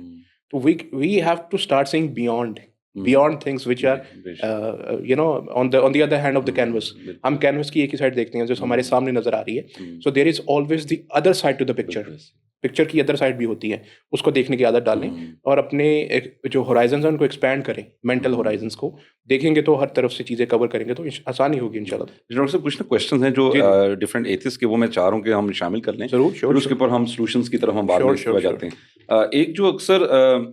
तो we have to start saying beyond things which are on the other hand of the canvas। हम canvas की एक ही side देखते हैं जो हमारे सामने नजर आ रही है। So there is always the other side to the picture की अदर साइड भी होती है, उसको देखने की आदत डालें और अपने जो होराइजन्स हैं उनको एक्सपैंड करें, मेंटल होराइजन्स को देखेंगे तो हर तरफ से चीजें कवर करेंगे तो आसानी होगी इंशाल्लाह। डॉक्टर साहब कुछ ना क्वेश्चन हैं जो डिफरेंट एथिस्ट के, वो मैं चाह रहा हूँ कि हम शामिल कर लें जरूर, फिर उसके ऊपर हम सॉल्यूशंस की तरफ हम बाद में जाते हैं। एक जो अक्सर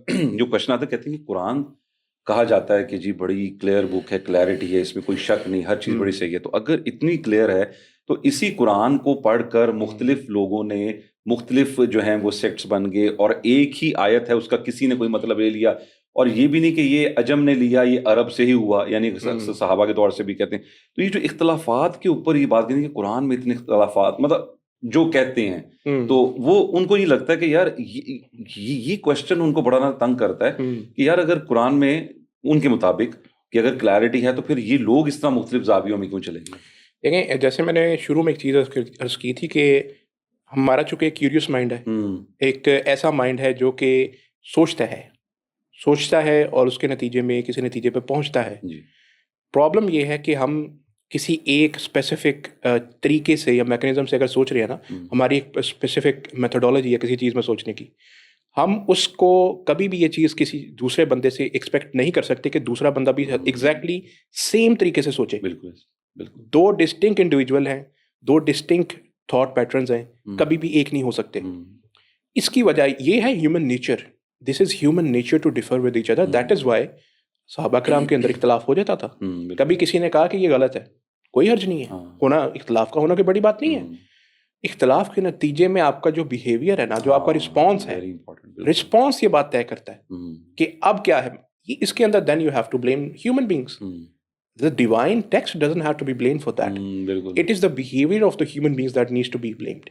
जो क्वेश्चन आता है, कहते हैं कि कुरान कहा जाता है कि जी बड़ी क्लियर बुक है, क्लैरिटी है, इसमें कोई शक नहीं, हर चीज़ बड़ी सही है। तो अगर इतनी क्लियर है तो इसी कुरान को पढ़कर मुख्तलिफ लोगों ने मुख्तलिफ जो हैं वो सेक्ट्स बन गए, और एक ही आयत है उसका किसी ने कोई मतलब ले लिया, और ये भी नहीं कि ये अजम ने लिया, ये अरब से ही हुआ, यानी सहाबा के दौर से भी कहते हैं। तो ये जो इख्तलाफात के ऊपर ये बात कहते हैं कि कुरान में इतने इख्तलाफात, मतलब जो कहते हैं तो वो उनको ये लगता है कि यार ये क्वेश्चन उनको बड़ा ना तंग करता है कि यार अगर कुरान में उनके मुताबिक कि अगर क्लैरिटी है तो फिर ये लोग इस तरह मुख्तलिफ ज़ावियों में क्यों चलेंगे। देखें, जैसे मैंने शुरू में एक चीज़ अर्ज की थी कि हमारा चूंकि एक क्यूरियस माइंड है, एक ऐसा माइंड है जो कि सोचता है और उसके नतीजे में किसी नतीजे पे पहुंचता है। प्रॉब्लम ये है कि हम किसी एक स्पेसिफिक तरीके से या मैकेनिज्म से अगर सोच रहे हैं ना, हमारी एक स्पेसिफिक मेथोडोलॉजी है किसी चीज़ में सोचने की, हम उसको कभी भी ये चीज़ किसी दूसरे बंदे से एक्सपेक्ट नहीं कर सकते कि दूसरा बंदा भी एग्जैक्टली सेम तरीके से सोचे। बिल्कुल बिल्कुल। दो डिस्टिंक्ट इंडिविजुअल हैं, दो डिस्टिंक्ट थॉट पैटर्न्स हैं, कभी भी एक नहीं हो सकते। इसकी वजह ये है human nature, this is human nature to differ with each other. That is why सहाबा कराम के अंदर इख्तलाफ हो जाता था। कभी किसी ने कहा कि ये गलत है, कोई हर्ज नहीं है, होना इख्तलाफ का होना कोई बड़ी बात नहीं है। इख्तलाफ के नतीजे में आपका जो बिहेवियर है ना, जो आपका रिस्पॉन्स है, रिस्पॉन्स ये बात तय करता है कि अब क्या है इसके अंदर। Then you have to blame human beings. The divine text doesn't have to be blamed for that. It is the behavior of the human beings that needs to be blamed.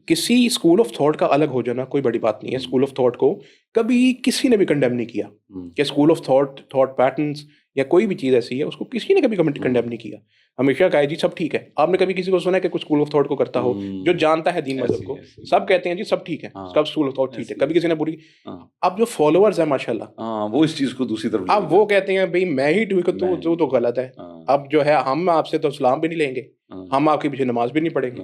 किसी स्कूल ऑफ थॉट का अलग हो जाना कोई बड़ी बात नहीं है। स्कूल ऑफ थॉट को कभी किसी ने भी कंडेम नहीं किया कि स्कूल ऑफ थॉट पैटर्न्स या कोई भी चीज़ ऐसी है उसको किसी ने कभी कंडेम नहीं किया। हमेशा कहा जी सब ठीक है। आपने कभी किसी को सुना है कि कुछ स्कूल ऑफ थॉट को करता हो जो जानता है दीन मजहब को? सब कहते हैं जी सब ठीक है, सब स्कूल ऑफ थॉट ठीक है, कभी किसी ने बुरी। अब जो फॉलोअर्स है माशाल्लाह, वो इस चीज को दूसरी तरफ, अब वो कहते हैं भाई मैं ही ठीक हूँ तो गलत है। अब जो है हम आपसे तो सलाम भी नहीं लेंगे, हम आपके पीछे नमाज भी नहीं पढ़ेंगे।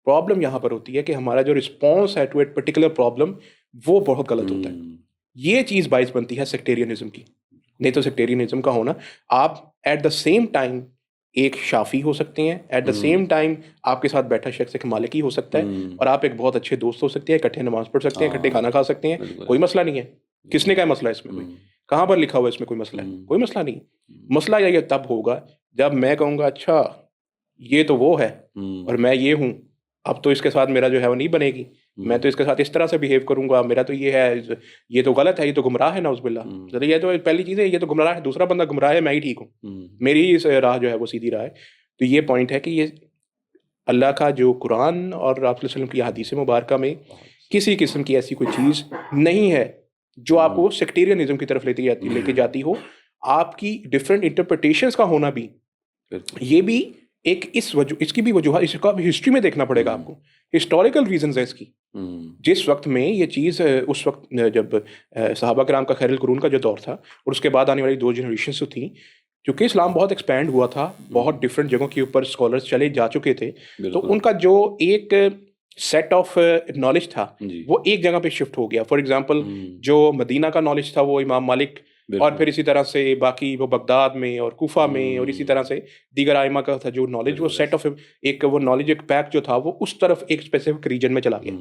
प्रॉब्लम यहाँ पर होती है कि हमारा जो रिस्पॉन्स है टू ए पर्टिकुलर प्रॉब्लम वो बहुत गलत होता है। ये चीज़ बाइस बनती है सेक्टेरियनिज्म की। नहीं तो सेक्टेरियनिज्म का होना, आप एट द सेम टाइम एक शाफी हो सकते हैं, एट द सेम टाइम आपके साथ बैठा शख्स एक मालिकी हो सकता है, और आप एक बहुत अच्छे दोस्त हो सकते हैं, इकट्ठे नमाज पढ़ सकते हैं, इकट्ठे खाना खा सकते हैं, कोई मसला नहीं है। किसने का मसला है इसमें? कोई कहाँ पर लिखा हुआ है इसमें कोई मसला है? कोई मसला नहीं। मसला ये तब होगा जब मैं कहूँगा अच्छा ये तो वो है और मैं ये हूँ, अब तो इसके साथ मेरा जो है वो नहीं बनेगी, मैं तो इसके साथ इस तरह से बिहेव करूंगा, मेरा तो ये है, ये तो गलत है, ये तो गुमराह है, नाउज़ुबिल्लाह। तो ये तो पहली चीज़ है, ये तो गुमराह है, दूसरा बंदा गुमराह है, मैं ही ठीक हूँ, मेरी ही राह जो है वो सीधी राह है। तो ये पॉइंट है कि ये अल्लाह का जो कुरान और आप वसल्लम की हदीस मुबारक में किसी किस्म की ऐसी कोई चीज़ नहीं है जो आपको सेक्टेरियनिज्म की तरफ लेके जाती हो। आपकी डिफरेंट इंटरप्रिटेशंस का होना भी, ये भी एक इसकी भी वजूहत, इसका भी हिस्ट्री में देखना पड़ेगा आपको, हिस्टोरिकल रीजंस है इसकी। जिस वक्त में ये चीज़, उस वक्त जब सहाबा कराम का खैरुल कुरून का जो दौर था और उसके बाद आने वाली 2 जनरेशन थी, क्योंकि इस्लाम बहुत एक्सपैंड हुआ था, बहुत डिफरेंट जगहों के ऊपर स्कॉलर्स चले जा चुके थे, तो उनका जो एक सेट ऑफ नॉलेज था वो एक जगह पे शिफ्ट हो गया। फॉर एग्जांपल जो मदीना का नॉलेज था वो इमाम मालिक, और फिर इसी तरह से बाकी वो बगदाद में और कूफा में और इसी तरह से दीगर आइमा का था जो नॉलेज, वो सेट ऑफ एक वो नॉलेज एक पैक जो था वो उस तरफ एक स्पेसिफिक रीजन में चला गया,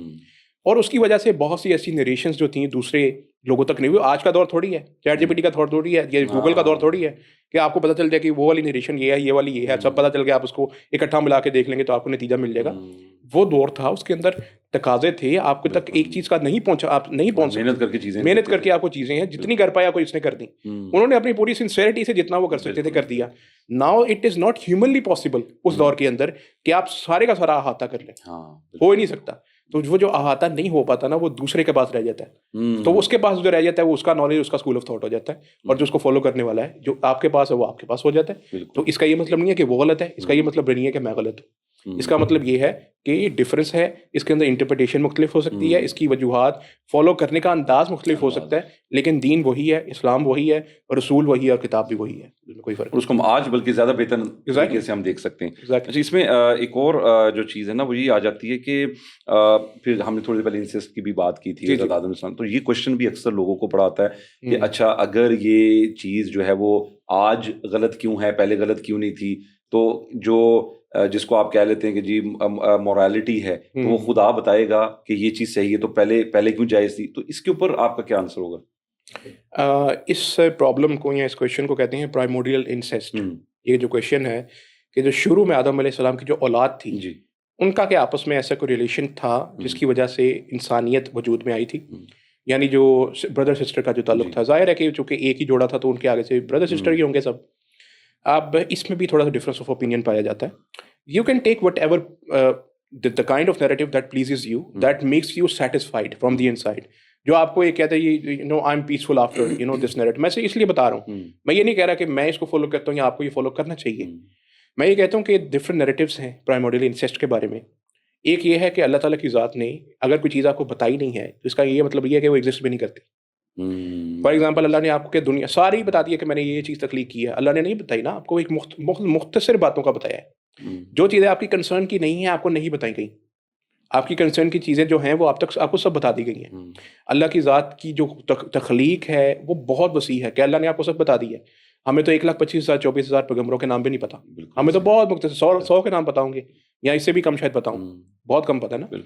और उसकी वजह से बहुत सी ऐसी नरेशंस जो थी दूसरे लोगों तक नहीं हुई। आज का दौर थोड़ी है, चैट जीपीटी का दौर थोड़ी है, ये गूगल का दौर थोड़ी है कि आपको पता चल जाए कि वो वाली नरेशन ये है, ये वाली ये है, सब पता चल गया, आप उसको इकट्ठा मिला के देख लेंगे तो आपको नतीजा मिल जाएगा। वो दौर था, उसके अंदर तकाजे थे, आपके तक एक चीज़ का नहीं पहुंचा, आप नहीं पहुंच सकते, मेहनत करके आपको चीज़ें हैं, जितनी कर पाया कोई इसने कर दी, उन्होंने अपनी पूरी सिंसेरिटी से जितना वो कर सकते थे कर दिया। Now it is not humanly possible उस दौर के अंदर कि आप सारे का सारा अहाता कर लें, हो ही नहीं सकता। तो वो जो अहाता नहीं हो पाता ना, वो दूसरे के पास रह जाता है, तो उसके पास जो रह जाता है वो उसका नॉलेज, उसका स्कूल ऑफ थॉट हो जाता है, और जो उसको फॉलो करने वाला है जो आपके पास है वो आपके पास हो जाता है। तो इसका ये मतलब नहीं है कि वो गलत है, इसका ये मतलब नहीं है कि मैं गलत हूँ, इसका मतलब ये है कि डिफरेंस है, इसके अंदर इंटरप्रिटेशन मुख्तलिफ हो सकती है, इसकी वजूहात फॉलो करने का अंदाज मुख्तलिफ हो सकता है, लेकिन दीन वही है, इस्लाम वही है, और रसूल वही है, और किताब भी वही है, कोई फर्क उसको हम आज बल्कि ज़्यादा बेहतर तरीके से हम देख सकते हैं। अच्छा, इसमें एक और जो चीज़ है ना वो ये आ जाती है कि फिर हमने थोड़ी देर पहले इंसेस्ट की भी बात की थी, तो ये क्वेश्चन भी अक्सर लोगों को पड़ा आता है कि अच्छा अगर ये चीज़ जो है वो आज गलत क्यों है, पहले गलत क्यों नहीं थी, तो जो जिसको आप कह लेते हैं कि जी मोरालिटी है, तो वो खुदा बताएगा कि ये चीज़ सही है, तो पहले क्यों जायज़ थी, तो इसके ऊपर आपका क्या आंसर होगा? इस प्रॉब्लम को या इस क्वेश्चन को कहते हैं प्राइमोडियल इंसेस्ट। ये जो क्वेश्चन है कि जो शुरू में आदम अलैहिस्सलाम की जो औलाद थी जी, उनका क्या आपस में ऐसा कोई रिलेशन था जिसकी वजह से इंसानियत वजूद में आई थी, यानी जो ब्रदर सिस्टर का जो ताल्लुक था, जाहिर है कि चूंकि एक ही जोड़ा था तो उनके आगे से ब्रदर सिस्टर ही होंगे सब। अब इसमें भी थोड़ा सा डिफरेंस ऑफ ओपिनियन पाया जाता है। You can take whatever the kind of narrative that pleases you, that makes you satisfied from the inside. जो आपको ये कहता है you know I am peaceful after you know this narrative, मैं से इसलिए बता रहा हूँ, मैं ये नहीं कह रहा कि मैं इसको फॉलो करता हूँ या आपको ये फॉलो करना चाहिए। मैं ये कहता हूँ कि डिफरेंट नैरेटिव्स हैं प्राइमोडियल इंसेस्ट के बारे में। एक ये है कि अल्लाह ताला की ज़ात ने अगर कोई चीज़ आपको बताई नहीं है तो इसका ये मतलब ये है कि वो एग्जिस्ट भी नहीं करती। फॉर एग्जाम्पल अल्लाह ने आपको दुनिया सारी बता दी है कि मैंने ये चीज़ तख्लीक की है, अल्लाह ने नहीं बताई ना, आपको एक मुख्तसर बातों का बताया है। जो चीज़ें आपकी कंसर्न की नहीं है आपको नहीं बताई गई, आपकी कंसर्न की चीज़ें जो हैं वो आप तक आपको सब बता दी गई हैं। अल्लाह की ज़ात की जो तख्लीक है वो बहुत वसी है कि अल्लाह ने आपको सब बता दी है। हमें तो 1,25,000 24,000 पैगंबरों के नाम भी नहीं पता, हमें तो बहुत मुख्तसर 100 के नाम पता होंगे या इससे भी कम शायद बताऊँ, बहुत कम पता है ना।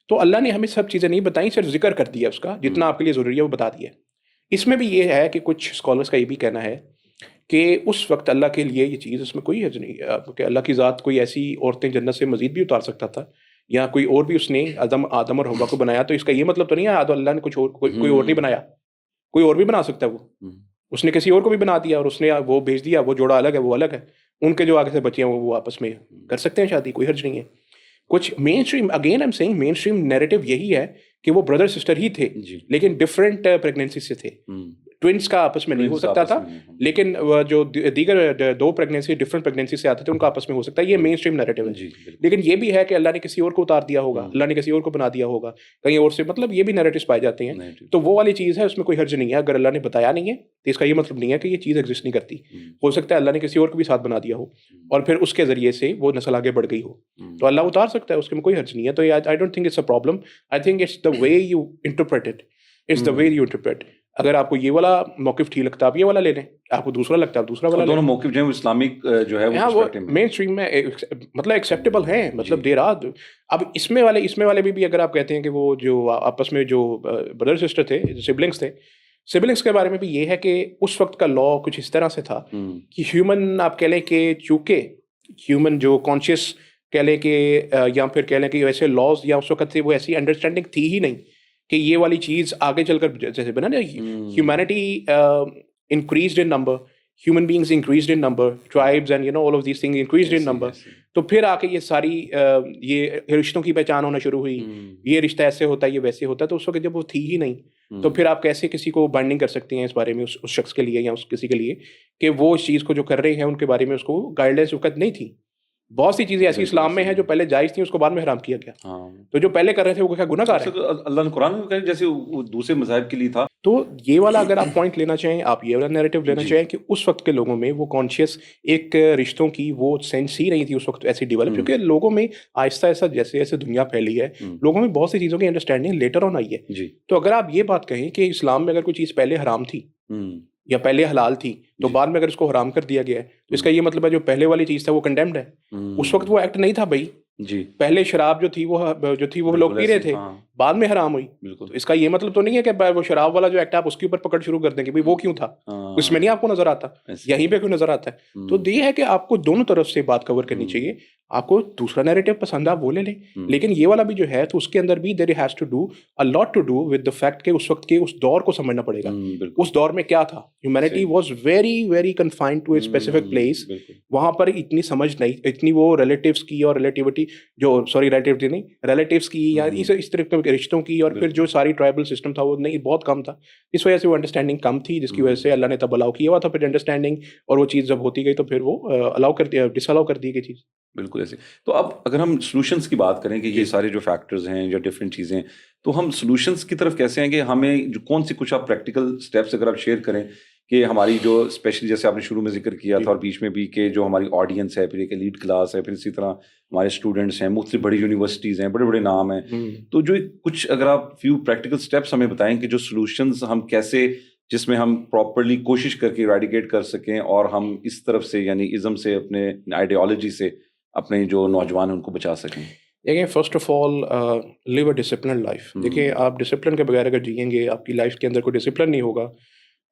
तो अल्लाह ने हमें सब चीज़ें नहीं बताई, सिर्फ जिक्र कर दिया उसका, जितना आपके लिए ज़रूरी है वो बता दिया। इसमें भी ये है कि कुछ स्कॉलर्स का ये भी कहना है कि उस वक्त अल्लाह के लिए ये चीज़, उसमें कोई हर्ज नहीं है कि अल्लाह की ज़ात कोई ऐसी औरतें जन्नत से मज़ीद भी उतार सकता था, या कोई और भी उसने आदम और हव्वा को बनाया, तो इसका ये मतलब तो नहीं है अल्लाह ने कुछ और कोई और नहीं बनाया, कोई और भी बना सकता है वो, उसने किसी और को भी बना दिया और उसने वो भेज दिया, वो जोड़ा अलग है, वो अलग है, उनके जो आगे से बच्चे हैं वो आपस में कर सकते हैं शादी, कोई हर्ज नहीं है। कुछ main stream, again I am saying main stream narrative यही है कि वो ब्रदर सिस्टर ही थे लेकिन डिफरेंट प्रेगनेंसी से थे, ट्विंस का आपस में नहीं हो सकता था, लेकिन जो दीगर 2 प्रेगनेंसी डिफरेंट प्रेगनेंसी से आते थे उनका आपस में हो सकता है। ये मेन स्ट्रीम नैरेटिव है। लेकिन ये भी है कि अल्लाह ने किसी और को उतार दिया होगा, अल्लाह ने किसी और को बना दिया होगा कहीं और से, मतलब ये भी नैरेटिव्स पाए जाते हैं। तो वो वाली चीज़ है, उसमें कोई हर्ज नहीं है। अगर अल्लाह ने बताया नहीं है तो इसका ये मतलब नहीं है कि ये चीज़ एग्जिस्ट नहीं करती। हो सकता है अल्लाह ने किसी और को भी साथ बना दिया हो और फिर उसके जरिए से वो नस्ल आगे बढ़ गई हो, तो अल्लाह उतार सकता है, उसके में कोई हर्ज नहीं है। तो I don't think it's a problem, I think it's the way you interpret it, it's the way you interpret. अगर आपको ये वाला मौक़िफ़ ठीक लगता है आप ये वाला ले लें, आपको दूसरा लगता है आप दूसरा वाला और ले दोनों लें। मौक़िफ़ जो है वो इस्लामिक जो है वो हाँ, वो पर्सपेक्टिव में मेन स्ट्रीम में मतलब एक्सेप्टेबल हैं, मतलब जी। There are. अब इसमें वाले भी अगर आप कहते हैं कि वो जो आपस में जो ब्रदर सिस्टर थे, सिबलिंग्स थे, सिबलिंग्स के बारे में भी ये है कि उस वक़्त का लॉ कुछ इस तरह से था कि ह्यूमन आप कह लें कि चूँकि ह्यूमन जो कॉन्शियस कह लें कि या फिर कह लें कि वैसे लॉज़ या उस वक़्त से वो ऐसी अंडरस्टैंडिंग थी ही नहीं कि ये वाली चीज़ आगे चलकर जैसे बना ना humanity increased in number, human beings increased in number, tribes and all of these things increased in number. तो फिर आके ये सारी ये रिश्तों की पहचान होना शुरू हुई, ये रिश्ता ऐसे होता है, ये वैसे होता है, तो उस वक़्त जब वो थी ही नहीं, तो फिर आप कैसे किसी को बाइंडिंग कर सकती हैं इस बारे में उस शख्स के लिए या उस किसी के लिए कि वो इस चीज़ को जो कर रहे हैं उनके बारे में उसको गाइडलाइंस उस वक़्त नहीं थी। बहुत सी चीज़ें ऐसी इस्लाम में हैं जो पहले जायज़ थी, उसको बाद में हराम किया गया। हाँ। तो जो पहले कर रहे थे वो क्या गुनहगार हैं? अल्लाह ने कुरान में कहा जैसे वो दूसरे मज़ाहिब के लिए था। तो ये वाला अगर आप पॉइंट लेना चाहें, आप ये वाला नैरेटिव लेना जी। चाहें कि उस वक़्त के लोगों में वो कॉन्शियस एक रिश्तों की वो सेंस ही नहीं थी उस वक़्त ऐसी डेवलप, क्योंकि लोगों में आहिस्ता-आहिस्ता जैसे-जैसे दुनिया फैली है, लोगों में बहुत सी चीज़ों की अंडरस्टैंडिंग लेटर ऑन आई है। जी। तो अगर आप ये बात कहें कि इस्लाम में अगर कोई चीज़ पहले हराम थी या पहले हलाल थी, तो जी। बाद में अगर उसको हराम कर दिया गया है, तो इसका ये मतलब है जो पहले वाली चीज़ था वो कंडेम्ड है। उस वक़्त वो एक्ट नहीं था भई। जी। पहले शराब जो थी वो लोग बिल्कुल पी रहे ऐसे थे, हाँ, बाद में हराम हुई। बिल्कुल। तो इसका ये मतलब तो नहीं है कि वो शराब वाला जो एक्ट है आप उसके ऊपर पकड़ शुरू कर दें कि भई वो क्यों था? उसमें नहीं आपको नज़र आता, ऐसे। यहीं पे क्यों नज़र आता है? तो ये है कि आपको दोनों तरफ से बात कवर करनी चाहिए। आपको दूसरा नैरेटिव पसंद है आप वो ले लें, लेकिन ये वाला भी जो है तो उसके अंदर भी there has to do a lot to do with the fact कि उस वक़्त के उस दौर को समझना पड़ेगा। बिल्कुल। उस दौर में क्या था? ह्यूमैनिटी सही। Was very, very confined to a specific place. बिल्कुल। वहाँ पर इतनी समझ नहीं, इतनी वो रिलेटिव्स की और रिलेटिविटी जो सॉरी रिलेटिविटी नहीं, रिलेटिव्स की या इस तरह के रिश्तों की और फिर जो सारी ट्राइबल सिस्टम था वो नहीं बहुत कम था। इस वजह से वो अंडरस्टैंडिंग कम थी, जिसकी वजह से अल्लाह ने तब अलाउ किया हुआ था फिर अंडरस्टैंडिंग, और वो चीज़ जब होती गई तो फिर वो अलाउ कर दिया, डिसअलाउ कर दी गई चीज़। बिल्कुल ऐसे। तो अब अगर हम सॉल्यूशंस की बात करें कि ये सारे जो फैक्टर्स हैं या डिफरेंट चीज़ें, तो हम सॉल्यूशंस की तरफ कैसे आएँगे? हमें जो कौन-सी कुछ आप प्रैक्टिकल स्टेप्स अगर आप शेयर करें कि हमारी जो स्पेशली जैसे आपने शुरू में ज़िक्र किया था और बीच में भी कि जो हमारी ऑडियंस है, फिर एक एलीट क्लास है, फिर इसी तरह हमारे स्टूडेंट्स हैं, मुख्तलिफ बड़ी यूनिवर्सिटीज़ हैं, बड़े-बड़े नाम हैं। तो जो कुछ अगर आप फ्यू प्रैक्टिकल स्टेप्स हमें बताएँ कि जो सॉल्यूशंस हम कैसे जिसमें हम प्रॉपर्ली कोशिश करके इरेडिकेट कर सकें और हम इस तरफ से यानी इज़्म से अपने आइडियोलॉजी से अपने जो नौजवान हैं उनको बचा सकें? देखिए first of all live a disciplined life. देखिए आप डिसिप्लिन के बगैर अगर जिएंगे, आपकी लाइफ के अंदर कोई डिसिप्लिन नहीं होगा,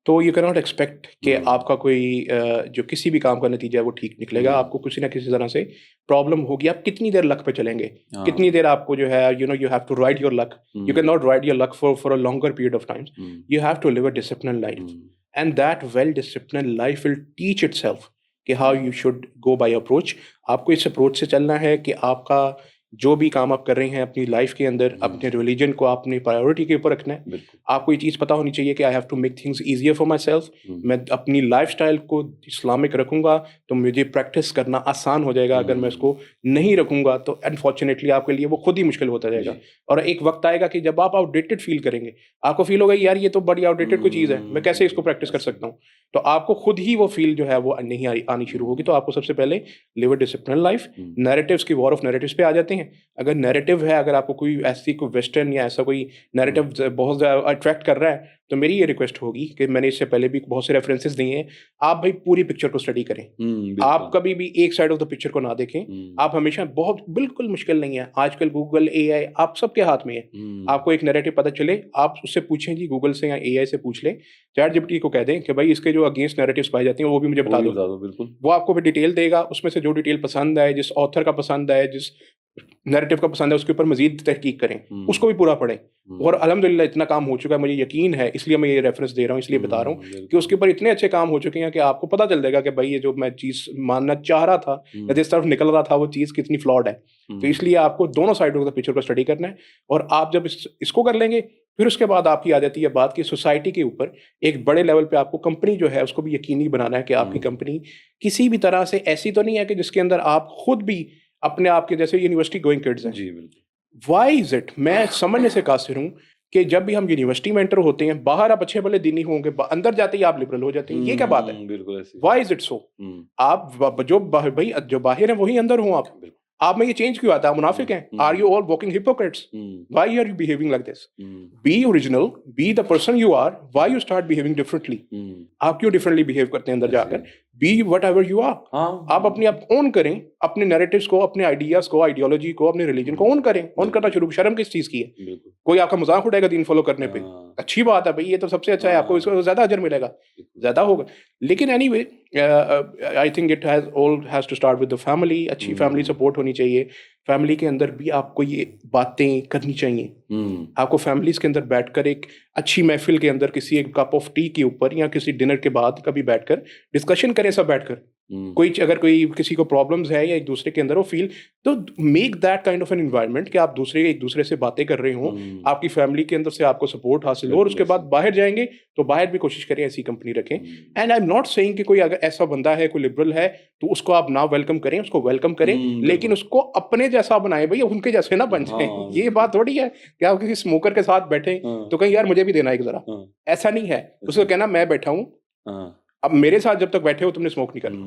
तो यू कैन नॉट एक्सपेक्ट कि आपका कोई जो किसी भी काम का नतीजा है वो ठीक निकलेगा। आपको किसी ना किसी तरह से प्रॉब्लम होगी। आप कितनी देर लक पे चलेंगे, कितनी देर आपको जो है you have to ride your luck. You can not ride your luck for a longer period of times. You have to live a discipline life and that well discipline life will teach itself कि how you should go by approach. आपको इस approach से चलना है कि आपका जो भी काम आप कर रहे हैं अपनी लाइफ के अंदर, अपने रिलीजन को अपनी प्रायोरिटी के ऊपर रखना है। आपको ये चीज़ पता होनी चाहिए कि I have to make things easier for myself. मैं अपनी लाइफस्टाइल को इस्लामिक रखूँगा तो मुझे प्रैक्टिस करना आसान हो जाएगा। अगर मैं इसको नहीं रखूँगा तो अनफॉर्चुनेटली आपके लिए वो खुद ही मुश्किल होता जाएगा। और एक वक्त आएगा कि जब आप आउटडेटेड फील करेंगे, आपको फील होगा यार ये तो बड़ी आउटडेटेड कोई चीज़ है, मैं कैसे इसको प्रैक्टिस कर सकता हूँ। तो आपको खुद ही वो फील जो है वो नहीं आनी शुरू होगी। तो आपको सबसे पहले live a discipline life. Narratives की वॉर ऑफ नैरेटिव्स पे आ जाते हैं। अगर नैरेटिव है, अगर आपको कोई ऐसी कोई वेस्टर्न या ऐसा कोई नैरेटिव बहुत ज़्यादा अट्रैक्ट कर रहा है, तो मेरी ये रिक्वेस्ट होगी कि मैंने इससे पहले भी बहुत से रेफरेंसेस दिए हैं, आप भाई पूरी पिक्चर को स्टडी करें। आप कभी भी एक साइड ऑफ द पिक्चर को ना देखें। आप हमेशा बहुत बिल्कुल मुश्किल नहीं है, आजकल गूगल एआई आप सबके हाथ में है। आपको एक नैरेटिव पता चले, आप उससे पूछें जी, गूगल से या एआई से पूछ लें, चैट जीपीटी को कह दें कि भाई इसके जो अगेंस्ट नैरेटिव्स पाए जाती हैं वो भी मुझे बता दो। बिल्कुल। वो आपको फिर डिटेल देगा, उसमें से जो डिटेल पसंद आए, जिस ऑथर का पसंद आए, जिस नैरेटिव का पसंद है, उसके ऊपर मजीद तहकीक करें, उसको भी पूरा पढ़ें। और अल्हम्दुलिल्लाह इतना काम हो चुका है, मुझे यकीन है, इसलिए मैं ये रेफरेंस दे रहा हूँ, इसलिए बता रहा हूँ कि उसके ऊपर इतने अच्छे काम हो चुके हैं कि आपको पता चल जाएगा कि भाई ये जो मैं चीज़ मानना चाह रहा था या जिस तरफ निकल रहा था वो चीज़ कितनी फ्लॉड है। तो इसलिए आपको दोनों साइड ऑफ द पिक्चर को स्टडी करना है। और आप जब इसको कर लेंगे, फिर उसके बाद आपकी आ जाती है बात की सोसाइटी के ऊपर एक बड़े लेवल पे आपको कंपनी जो है उसको भी यकीनी बनाना है कि आपकी कंपनी किसी भी तरह से ऐसी तो नहीं है कि जिसके अंदर आप खुद भी अपने आप के जैसे यूनिवर्सिटी गोइंग किड्स हैं। जी बिल्कुल। व्हाई इज इट, मैं समझने से कासिर हूँ कि जब भी हम यूनिवर्सिटी में एंटर होते हैं, बाहर आप अच्छे भले दीनी होंगे, अंदर जाते ही आप लिबरल हो जाते हैं। ये क्या बात है? बिल्कुल ऐसे। Why is it so? आप जो बाहर है वही अंदर हो। आप में ये चेंज क्यों आता है? मुनाफिक हैं? Are you all walking hypocrites? Why are you behaving like this? Be original, be the person you are, why you start behaving differently? आप क्यों डिफरेंटली बिहेव करते हैं अंदर जाकर? Be whatever you are. आप अपने आप ओन करें, अपने नैरेटिव्स को, अपने आइडियाज को, आइडियोलॉजी को, अपने रिलीजन को ओन करें। ओन करना शुरू, शर्म किस चीज की है? कोई आपका मजाक उड़ाएगा दीन फॉलो करने पे, अच्छी बात है भाई, ये तो सबसे अच्छा है, आपको इसको ज्यादा अजर मिलेगा, ज्यादा होगा। लेकिन anyway I think it has to start with the family. अच्छी फैमिली सपोर्ट होनी चाहिए। फैमिली के अंदर भी आपको ये बातें करनी चाहिए। आपको फैमिलीज के अंदर बैठकर एक अच्छी महफिल के अंदर किसी एक कप ऑफ टी के ऊपर या किसी डिनर के बाद कभी बैठकर डिस्कशन करें, सब बैठकर। अगर कोई किसी को प्रॉब्लम्स है या एक दूसरे के अंदर वो फील, तो make that kind of an environment कि आप एक दूसरे से बातें कर रहे हो, आपकी फैमिली के अंदर से आपको सपोर्ट हासिल हो, और उसके बाद बाहर जाएंगे तो बाहर भी कोशिश करें ऐसी कंपनी रखें। And I am not saying कि कोई अगर ऐसा बंदा है, कोई लिबरल है, तो उसको आप ना वेलकम करें, उसको वेलकम करें, लेकिन उसको अपने जैसा बनाए भाई, उनके जैसे ना बन जाए। ये बात थोड़ी है कि आप किसी स्मोकर के साथ बैठे तो कहीं यार मुझे भी देना एक जरा, ऐसा नहीं है। उसको कहना मैं बैठा हूँ, अब मेरे साथ जब तक बैठे हो तुमने स्मोक नहीं करना,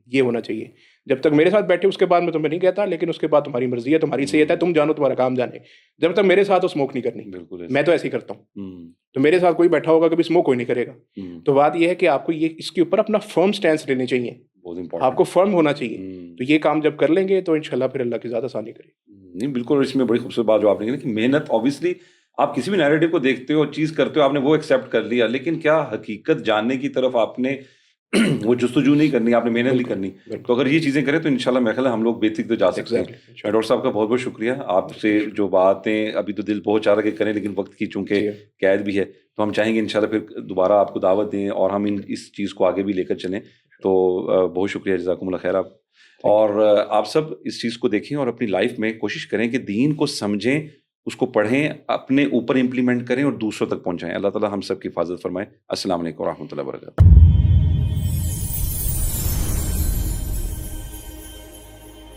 ये होना चाहिए। जब तक मेरे साथ बैठे उसके बाद मैं तुम्हें नहीं कहता, लेकिन उसके बाद तुम्हारी मर्जी है, तुम्हारी सेहत है, तुम जानो, तुम्हारा काम जाने। जब तक मेरे साथ हो स्मोक नहीं करनी। बिल्कुल, मैं तो ऐसे ही करता हूँ। तो मेरे साथ कोई बैठा होगा, कभी स्मोक कोई नहीं करेगा। तो बात यह है कि आपको ये इसके ऊपर अपना फर्म स्टैंड लेने चाहिए, आपको फर्म होना चाहिए। तो ये काम जब कर लेंगे तो इंशाल्लाह फिर अल्लाह की ज्यादा आसानी करेगी। नहीं, बिल्कुल, इसमें बड़ी खूबसूरत बात जो आपने कही कि मेहनत, ऑब्वियसली आप किसी भी नैरेटिव को देखते हो, चीज करते हो, आपने वो एक्सेप्ट कर लिया, लेकिन क्या हकीकत जानने की तरफ आपने वो जुस्तजू नहीं करनी, आपने मेहनत नहीं करनी। तो अगर ये चीजें करें तो इंशाल्लाह मेरे ख्याल है हम लोग बेसिक तो जा सकते हैं। डॉक्टर साहब का बहुत बहुत शुक्रिया, आपसे जो बातें अभी तो दिल बहुत चाह रहा है कि करें, लेकिन वक्त की चूंकि कैद भी है, तो हम चाहेंगे इंशाल्लाह फिर दोबारा आपको दावत दें और हम इस चीज़ को आगे भी लेकर चलें। तो बहुत शुक्रिया, जज़ाकुमुल्लाह खैर आप। और आप सब इस चीज़ को देखें और अपनी लाइफ में कोशिश करें कि दीन को समझें, उसको पढ़ें, अपने ऊपर इम्प्लीमेंट करें और दूसरों तक पहुंचाएं। अल्लाह ताला हम सब की हिफाजत फरमाए। अस्सलाम वालेकुम व रहमतुल्लाहि व बरकातहू।